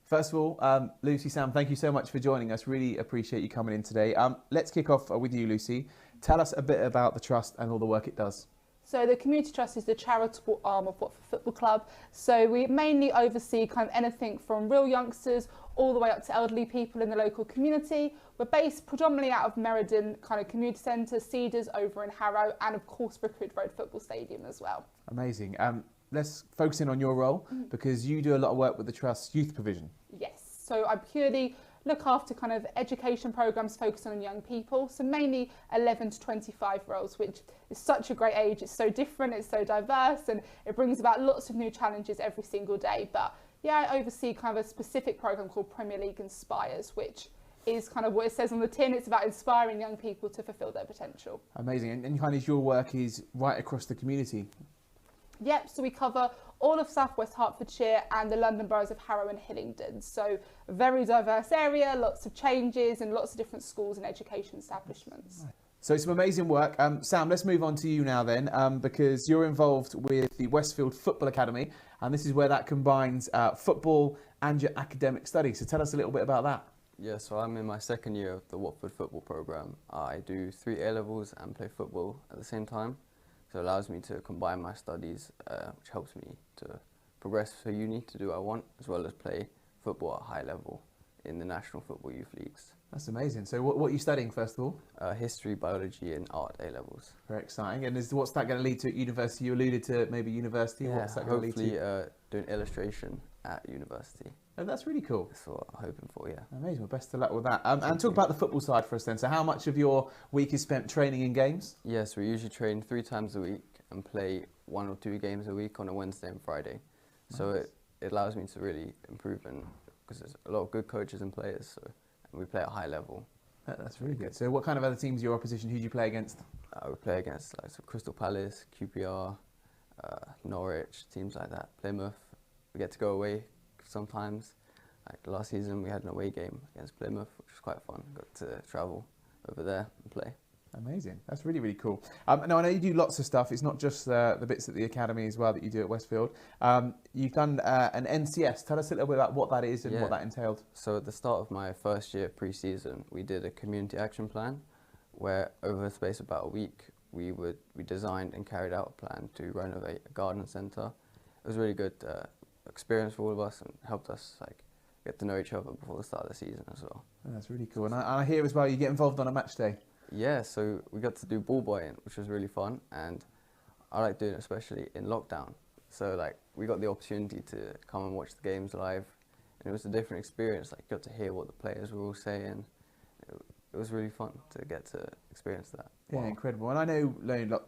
First of all, Lucy, Sam, thank you so much for joining us. Really appreciate you coming in today. Let's kick off with you, Lucy. Tell us a bit about the Trust and all the work it does. So the Community Trust is the charitable arm of Watford Football Club. So we mainly oversee kind of anything from real youngsters all the way up to elderly people in the local community. We're based predominantly out of Meriden kind of community centre, Cedars over in Harrow, and of course Vicarage Road Football Stadium as well. Amazing. Let's focus in on your role, because you do a lot of work with the Trust's youth provision. Yes, so I purely look after kind of education programmes focused on young people, so mainly 11 to 25-year-olds, which is such a great age. It's so different, it's so diverse, and it brings about lots of new challenges every single day. But yeah, I oversee kind of a specific programme called Premier League Inspires, which is kind of what it says on the tin. It's about inspiring young people to fulfil their potential. Amazing. And kind of your work is right across the community. Yep, so we cover all of South West Hertfordshire and the London boroughs of Harrow and Hillingdon. So a very diverse area, lots of changes and lots of different schools and education establishments. So some amazing work. Sam, let's move on to you now then, because you're involved with the Westfield Football Academy, and this is where that combines football and your academic studies. So tell us a little bit about that. Yeah, so I'm in my second year of the Watford Football Programme. I do 3 A-levels and play football at the same time. So it allows me to combine my studies, which helps me to progress for uni, to do what I want, as well as play football at a high level in the National Football Youth Leagues. That's amazing. So what are you studying, first of all? History, biology and art A-levels. Very exciting. And what's that going to lead to at university? You alluded to maybe university. Yeah, what's that going to lead to? Hopefully doing illustration at university. Oh, that's really cool. That's what I'm hoping for, yeah. Amazing. Well, best of luck with that. And talk about the football side for us then. So how much of your week is spent training in games? Yes, we usually train 3 times a week and play 1 or 2 games a week on a Wednesday and Friday. Nice. So it allows me to really improve, and because there's a lot of good coaches and players, so and we play at a high level. That's really good. So what kind of other teams are your opposition? Who do you play against? We play against like Crystal Palace, QPR, Norwich, teams like that. Plymouth. We get to go away sometimes. Like last season, we had an away game against Plymouth, which was quite fun. Got to travel over there and play. Amazing. That's really, really cool. Now, I know you do lots of stuff. It's not just the bits at the academy as well that you do at Westfield. You've done an NCS. Tell us a little bit about what that is and what that entailed. So at the start of my first year pre-season, we did a community action plan where over the space of about a week, we designed and carried out a plan to renovate a garden centre. It was a really good experience for all of us and helped us like get to know each other before the start of the season as well. Oh, that's really cool. And I hear as well you get involved on a match day. Yeah, so we got to do ball boying, which was really fun, and I like doing it especially in lockdown. So like we got the opportunity to come and watch the games live, and it was a different experience. Like got to hear what the players were all saying. It was really fun to get to experience that. Yeah, wow. Incredible. And I know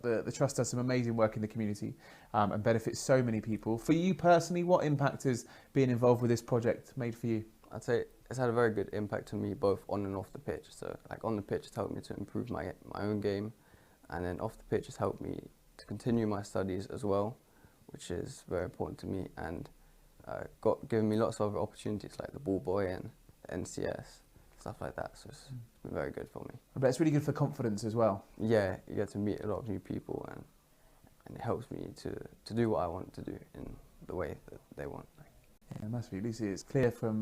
the Trust does some amazing work in the community and benefits so many people. For you personally, what impact has being involved with this project made for you? I'd say it's had a very good impact on me both on and off the pitch. So like on the pitch, it's helped me to improve my own game, and then off the pitch, it's helped me to continue my studies as well, which is very important to me, and given me lots of other opportunities like the ball boy and the NCS stuff like that. So it's been very good for me. I bet it's really good for confidence as well. Yeah, you get to meet a lot of new people, and it helps me to do what I want to do in the way that they want. Yeah, massively. Lucy, it's clear from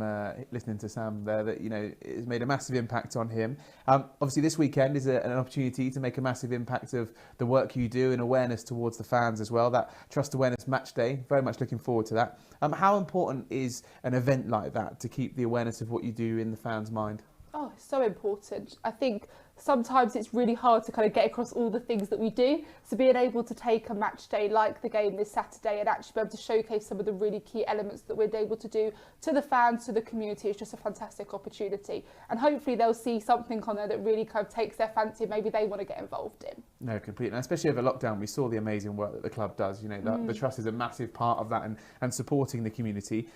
listening to Sam there that, you know, it's made a massive impact on him. Obviously, this weekend is an opportunity to make a massive impact of the work you do and awareness towards the fans as well. That Trust Awareness Match Day, very much looking forward to that. How important is an event like that to keep the awareness of what you do in the fans' mind? Oh, it's so important. I think sometimes it's really hard to kind of get across all the things that we do. So being able to take a match day like the game this Saturday and actually be able to showcase some of the really key elements that we're able to do to the fans, to the community, is just a fantastic opportunity. And hopefully they'll see something on there that really kind of takes their fancy and maybe they want to get involved in. No, completely. And especially over lockdown, we saw the amazing work that the club does. You know, the Trust is a massive part of that and supporting the community.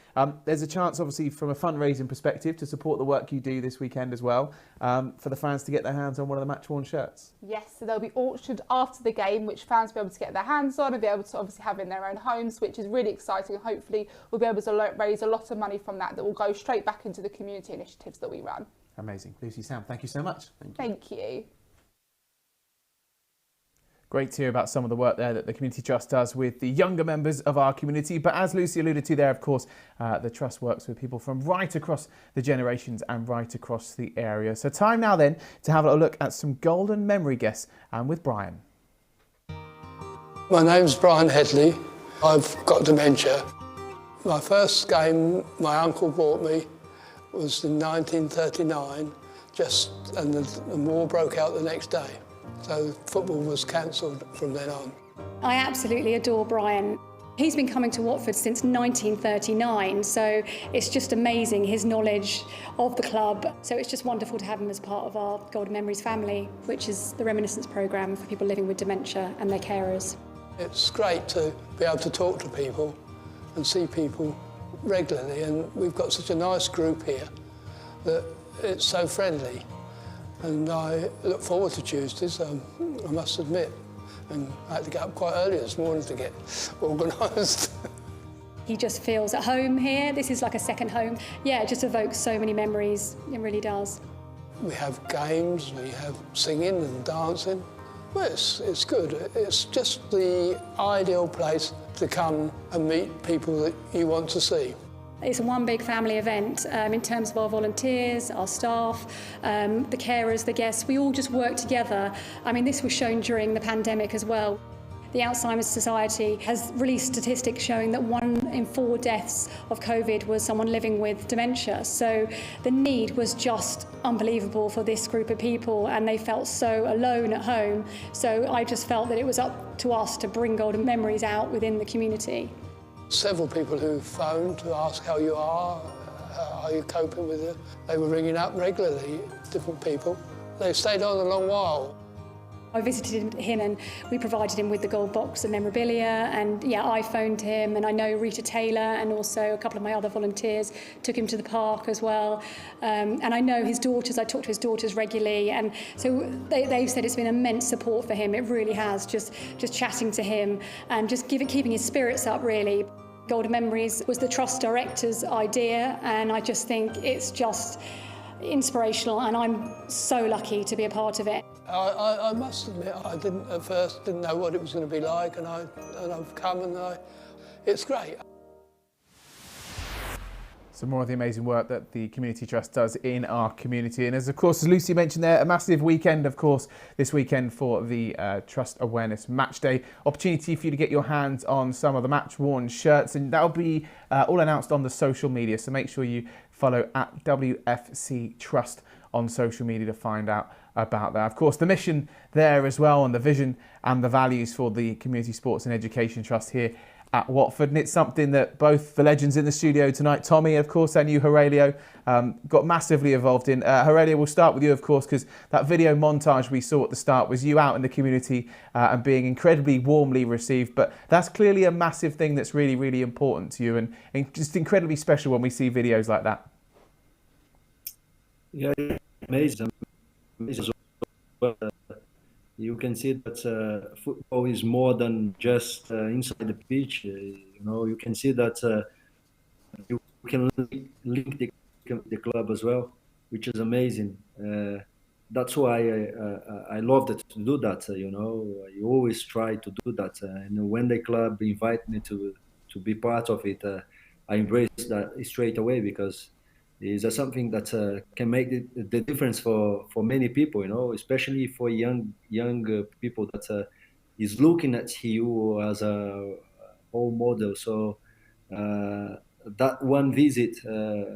There's a chance, obviously, from a fundraising perspective to support the work you do this weekend as well, for the fans to get their hands on one of the match-worn shirts. Yes, so they'll be auctioned after the game, which fans will be able to get their hands on and be able to obviously have in their own homes, which is really exciting. And hopefully we'll be able to raise a lot of money from that will go straight back into the community initiatives that we run. Amazing. Lucy, Sam, thank you so much. Thank you. Great to hear about some of the work there that the Community Trust does with the younger members of our community. But as Lucy alluded to there, of course, the Trust works with people from right across the generations and right across the area. So time now then to have a look at some golden memory guests and with Brian. My name's Brian Headley. I've got dementia. My first game my uncle bought me was in 1939, and the war broke out the next day. So football was cancelled from then on. I absolutely adore Brian. He's been coming to Watford since 1939, so it's just amazing, his knowledge of the club. So it's just wonderful to have him as part of our Golden Memories family, which is the reminiscence programme for people living with dementia and their carers. It's great to be able to talk to people and see people regularly, and we've got such a nice group here that it's so friendly. And I look forward to Tuesdays, I must admit. And I had to get up quite early this morning to get organised. He just feels at home here. This is like a second home. Yeah, it just evokes so many memories. It really does. We have games, we have singing and dancing. Well, it's good. It's just the ideal place to come and meet people that you want to see. It's one big family event in terms of our volunteers, our staff, the carers, the guests. We all just work together. I mean, this was shown during the pandemic as well. The Alzheimer's Society has released statistics showing that 1 in 4 deaths of COVID was someone living with dementia. So the need was just unbelievable for this group of people, and they felt so alone at home. So I just felt that it was up to us to bring Golden Memories out within the community. Several people who phoned to ask how you are you coping with it? They were ringing up regularly, different people. They stayed on a long while. I visited him and we provided him with the gold box of memorabilia, and yeah, I phoned him, and I know Rita Taylor and also a couple of my other volunteers took him to the park as well. And I know his daughters, I talk to his daughters regularly, and so they've said it's been immense support for him. It really has, just chatting to him and just keeping his spirits up, really. Golden Memories was the Trust Director's idea, and I just think it's just inspirational, and I'm so lucky to be a part of it. I must admit, I at first didn't know what it was going to be like, and I've come and it's great. Some more of the amazing work that the Community Trust does in our community. And of course, as Lucy mentioned there, a massive weekend, of course, this weekend for the Trust Awareness Match Day. Opportunity for you to get your hands on some of the match-worn shirts, and that'll be all announced on the social media. So make sure you follow at WFC Trust on social media to find out about that. Of course, the mission there as well, and the vision and the values for the Community Sports and Education Trust here at Watford, and it's something that both the legends in the studio tonight, Tommy, of course, and you, Heurelho, got massively involved in. Heurelho, we'll start with you, of course, because that video montage we saw at the start was you out in the community and being incredibly warmly received, but that's clearly a massive thing that's really, really important to you, and just incredibly special when we see videos like that. Yeah, amazing. You can see that football is more than just inside the pitch. You can see that you can link the club as well. which is amazing. That's why I loved it to do that. You always try to do that. And when the club invite me to be part of it, I embrace that straight away, because it's something that can make the difference for many people. Especially for young people that is looking at you as a role model. So that one visit,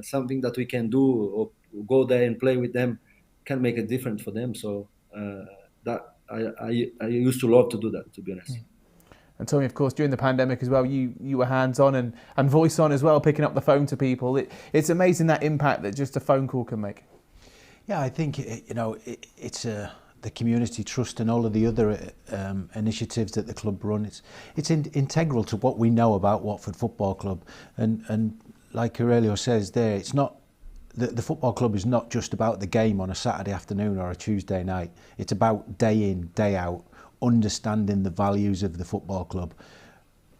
something that we can do, or go there and play with them, can make a difference for them. So that I used to love to do that, to be honest. And Tommy, of course, during the pandemic as well, you were hands-on and voice-on as well, picking up the phone to people. It's amazing that impact that just a phone call can make. Yeah, I think it's the community trust and all of the other initiatives that the club run. It's integral to what we know about Watford Football Club. And like Heurelho says there, it's not. The football club is not just about the game on a Saturday afternoon or a Tuesday night. It's about day in, day out, understanding the values of the football club,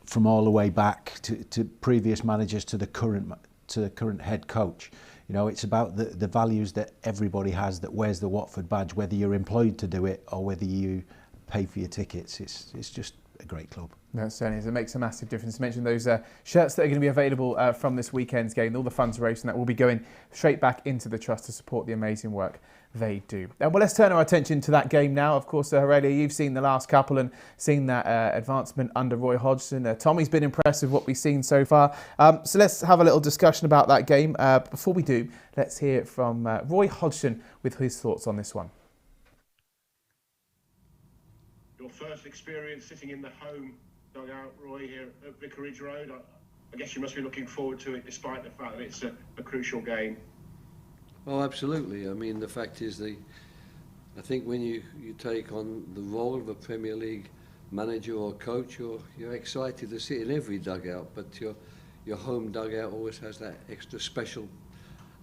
from all the way back to previous managers to the current head coach. It's about the values that everybody has that wears the Watford badge, whether you're employed to do it or whether you pay for your tickets. It's just a great club. No, it certainly is. It makes a massive difference. You mentioned those shirts that are going to be available from this weekend's game. All the funds raised and that will be going straight back into the trust to support the amazing work they do. Well, let's turn our attention to that game now. Of course, Heurelho, you've seen the last couple and seen that advancement under Roy Hodgson. Tommy's been impressed with what we've seen so far. So let's have a little discussion about that game. Before we do, let's hear from Roy Hodgson with his thoughts on this one. Your first experience sitting in the home dugout, Roy, here at Vicarage Road. I guess you must be looking forward to it, despite the fact that it's a crucial game. Oh, absolutely. I mean, the fact is, I think when you take on the role of a Premier League manager or coach, you're excited to sit in every dugout, but your home dugout always has that extra special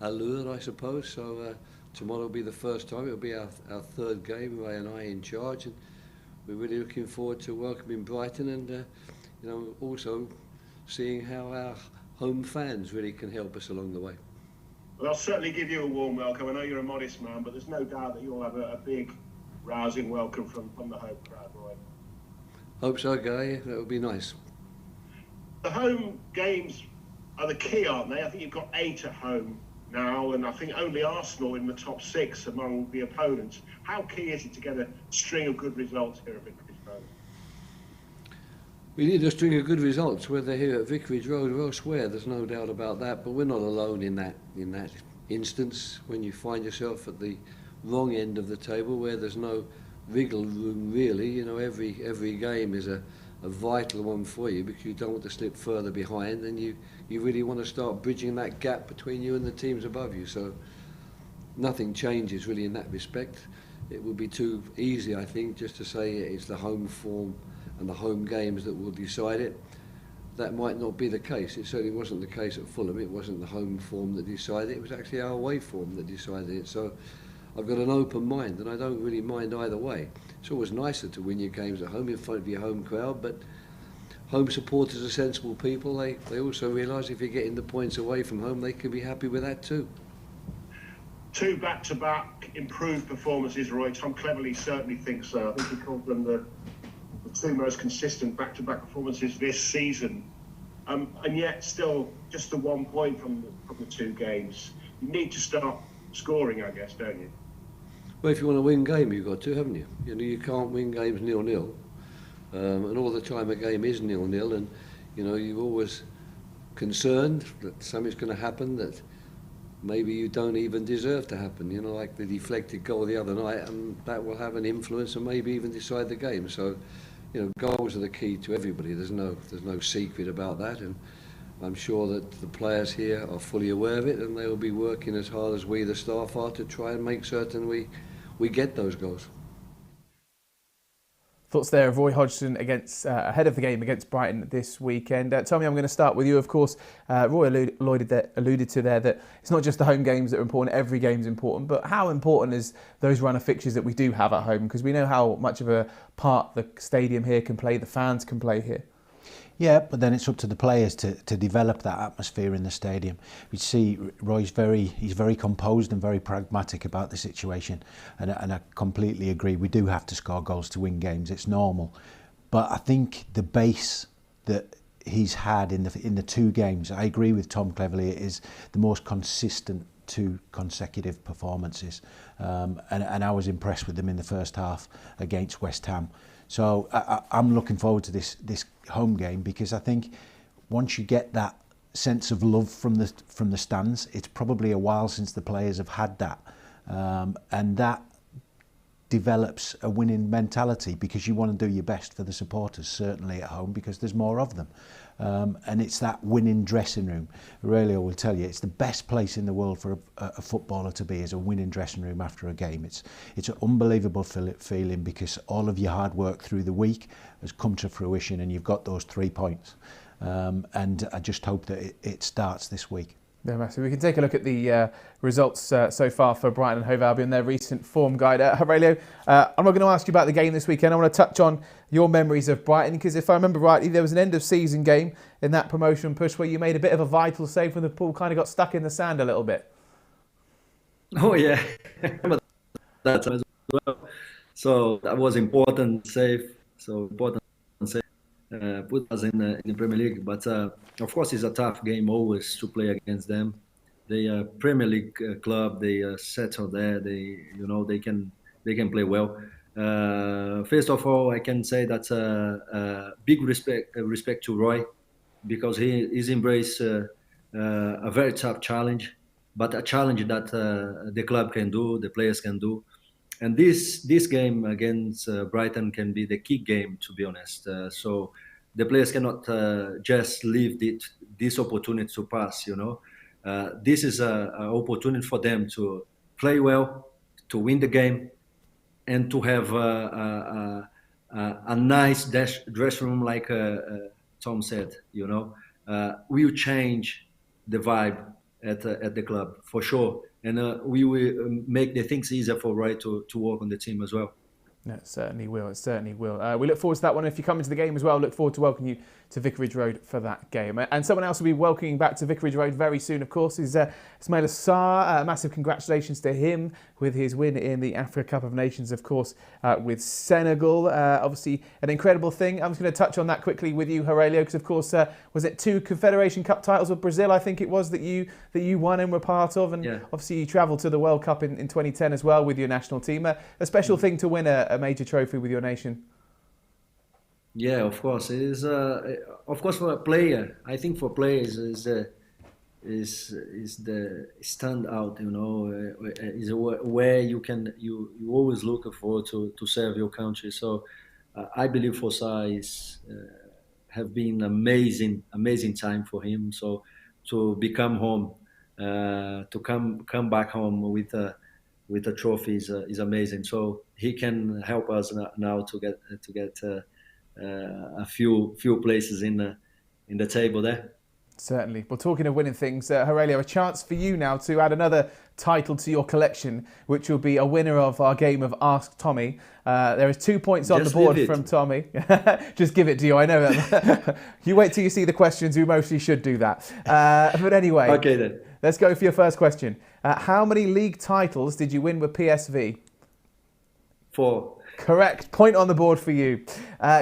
allure, I suppose. So tomorrow will be the first time. It'll be our third game, Ray and I in charge, and we're really looking forward to welcoming Brighton and also seeing how our home fans really can help us along the way. Well, I'll certainly give you a warm welcome. I know you're a modest man, but there's no doubt that you'll have a big, rousing welcome from the home crowd, Roy. Hope so, Guy. That would be nice. The home games are the key, aren't they? I think you've got 8 at home now, and I think only Arsenal in the top 6 among the opponents. How key is it to get a string of good results here at Vicarage Road? We need a string of good results, whether here at Vicarage Road or elsewhere. There's no doubt about that. But we're not alone in that instance. When you find yourself at the wrong end of the table, where there's no wriggle room really, every game is a vital one for you, because you don't want to slip further behind, and you really want to start bridging that gap between you and the teams above you. So nothing changes really in that respect. It would be too easy, I think, just to say it's the home form and the home games that will decide it. That might not be the case. It certainly wasn't the case at Fulham. It wasn't the home form that decided it. It was actually our away form that decided it. So I've got an open mind, and I don't really mind either way. It's always nicer to win your games at home in front of your home crowd, but home supporters are sensible people. They also realise if you're getting the points away from home, they can be happy with that too. 2 back-to-back improved performances, Roy. Tom Cleverley certainly thinks so. I think he called them the 2 most consistent back-to-back performances this season. And yet still just the 1 point from the 2 games. You need to start scoring, I guess, don't you? Well, if you want to win a game, you've got to, haven't you? You can't win games 0-0. And all the time a game is 0-0, and you're always concerned that something's going to happen that maybe you don't even deserve to happen, like the deflected goal the other night, and that will have an influence and maybe even decide the game. So, goals are the key to everybody. There's no secret about that, and I'm sure that the players here are fully aware of it, and they will be working as hard as we, the staff, are to try and make certain we get those goals. Thoughts there of Roy Hodgson ahead of the game against Brighton this weekend. Tommy, I'm going to start with you. Of course, Roy alluded to there that it's not just the home games that are important, every game's important, but how important is those run of fixtures that we do have at home? Because we know how much of a part the stadium here can play, the fans can play here. Yeah, but then it's up to the players to develop that atmosphere in the stadium. We see Roy's he's very composed and very pragmatic about the situation, and I completely agree. We do have to score goals to win games. It's normal, but I think the base that he's had in the 2 games, I agree with Tom Cleverley, it is the most consistent 2 consecutive performances, and I was impressed with them in the first half against West Ham. So I'm looking forward to this home game, because I think once you get that sense of love from the stands, it's probably a while since the players have had that, and that develops a winning mentality, because you want to do your best for the supporters, certainly at home, because there's more of them. And it's that winning dressing room. Heurelho will tell you it's the best place in the world for a footballer to be, is a winning dressing room after a game. It's an unbelievable feeling, because all of your hard work through the week has come to fruition, and you've got those 3 points. And I just hope that it starts this week. Yeah, massive. We can take a look at the results so far for Brighton and Hove Albion, their recent form guide. Heurelho, I'm not going to ask you about the game this weekend. I want to touch on your memories of Brighton, because if I remember rightly, there was an end-of-season game in that promotion push where you made a bit of a vital save when the ball kind of got stuck in the sand a little bit. Oh yeah, that as well. So that was important save. So important save. Put us in the Premier League, but of course it's a tough game always to play against them. They are Premier League club. They settle there. They can play well. First of all, I can say that big respect to Roy, because he's embraced a very tough challenge, but a challenge that the club can do, the players can do. And this game against Brighton can be the key game, to be honest. So the players cannot just leave this opportunity to pass. This is an opportunity for them to play well, to win the game, and to have a nice dressing room, like Tom said. Will change the vibe at the club for sure. And we will make the things easier for Roy to work on the team as well. Yeah, it certainly will. It certainly will. We look forward to that one. If you come into the game as well, look forward to welcoming you to Vicarage Road for that game. And someone else will be welcoming back to Vicarage Road very soon, of course, is Ismail Assar. Massive congratulations to him with his win in the Africa Cup of Nations, of course, with Senegal. Obviously, an incredible thing. I'm just going to touch on that quickly with you, Heurelho, because, of course, was it 2 Confederation Cup titles with Brazil, I think it was, that you won and were part of? And obviously, you travelled to the World Cup in 2010 as well with your national team. A special thing to win a major trophy with your nation. Yeah, of course. It is. Of course, for a player, I think for players is the standout. Is where you always look forward to serve your country. So I believe for Sa have been amazing time for him. So to become home, to come back home with a trophy is amazing. So he can help us now to get a few places in the table there. Certainly. Well, talking of winning things, Heurelho, a chance for you now to add another title to your collection, which will be a winner of our game of Ask Tommy. There is 2 points on the board from Tommy. Just give it to you, I know that. You wait till you see the questions, we mostly should do that. But anyway, okay then. Let's go for your first question. How many league titles did you win with PSV? 4. Correct. Point on the board for you.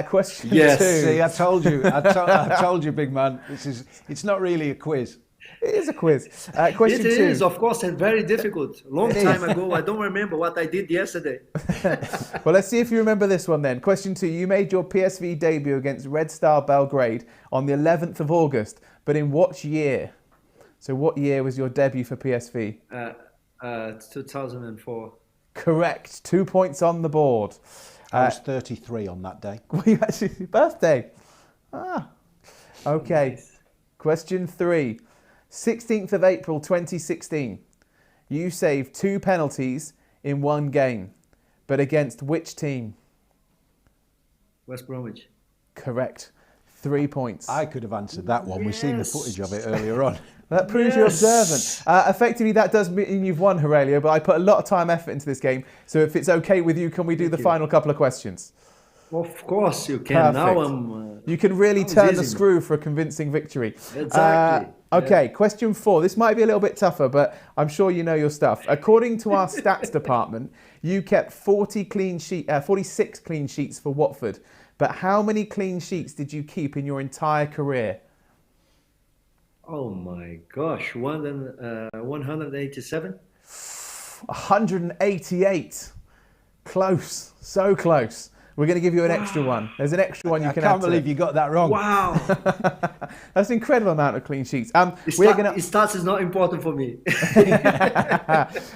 Question 2. See, I told you. I told you, big man. It's not really a quiz. It is a quiz. Question 2. It is, of course, and very difficult. Long time ago. I don't remember what I did yesterday. Well, let's see if you remember this one then. Question 2. You made your PSV debut against Red Star Belgrade on the 11th of August, but in what year? So what year was your debut for PSV? 2004. Correct. 2 points on the board. I was 33 on that day. Were you actually your birthday? Okay. Nice. Question 3. 16th of April 2016. You saved 2 penalties in one game, but against which team? West Bromwich. Correct. 3 points. I could have answered that one. We've seen the footage of it earlier on. That proves you're observant. Effectively, that does mean you've won, Heurelho, but I put a lot of time, effort into this game. So if it's okay with you, can we do the final couple of questions? Of course you can. Perfect. Now you can really turn the screw for a convincing victory. Exactly. Okay, question 4. This might be a little bit tougher, but I'm sure you know your stuff. According to our stats department, you kept 46 clean sheets for Watford. But how many clean sheets did you keep in your entire career? Oh my gosh, 187? 188. Close, so close. We're going to give you an extra one. There's an extra one you can add. I can't believe you got that wrong. Wow. That's an incredible amount of clean sheets. Stats is not important for me.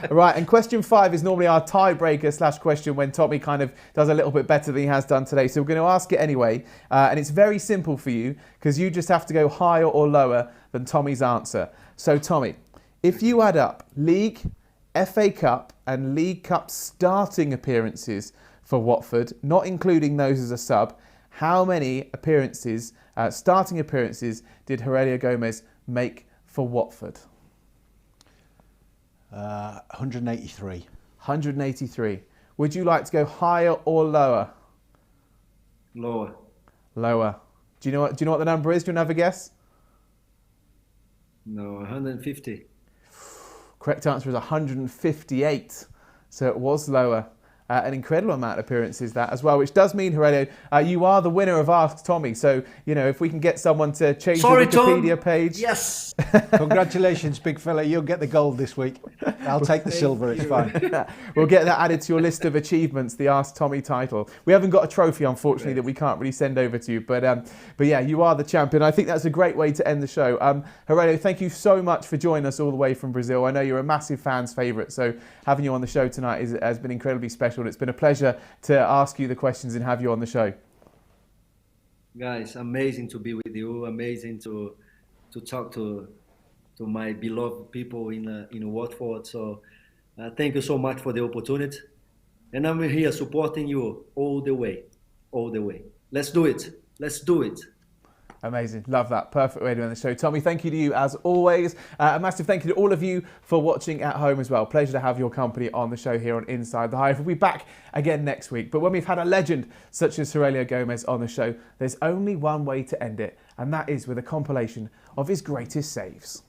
Right, and question 5 is normally our tiebreaker / question when Tommy kind of does a little bit better than he has done today. So we're going to ask it anyway. And it's very simple for you because you just have to go higher or lower than Tommy's answer. So Tommy, if you add up league, FA Cup and League Cup starting appearances for Watford, not including those as a sub, how many appearances, starting appearances, did Heurelho Gomes make for Watford? 183. 183. Would you like to go higher or lower? Lower. Lower. Do you know what the number is? Do you want to have a guess? No, 150. Correct answer is 158. So it was lower. An incredible amount of appearances that as well, which does mean, Heurelho, you are the winner of Ask Tommy. So, you know, if we can get someone to change the Wikipedia page. Yes. Congratulations, big fella. You'll get the gold this week. I'll take the silver. It's fine. We'll get that added to your list of achievements, the Ask Tommy title. We haven't got a trophy, unfortunately, that we can't really send over to you. But yeah, you are the champion. I think that's a great way to end the show. Heurelho, thank you so much for joining us all the way from Brazil. I know you're a massive fan's favourite. So having you on the show tonight has been incredibly special. It's been a pleasure to ask you the questions and have you on the show. Guys, amazing to be with you. Amazing to talk to my beloved people in Watford. So thank you so much for the opportunity. And I'm here supporting you all the way. Let's do it. Let's do it. Amazing. Love that. Perfect way to end the show. Tommy, thank you to you as always. A massive thank you to all of you for watching at home as well. Pleasure to have your company on the show here on Inside the Hive. We'll be back again next week. But when we've had a legend such as Heurelho Gomes on the show, there's only one way to end it, and that is with a compilation of his greatest saves.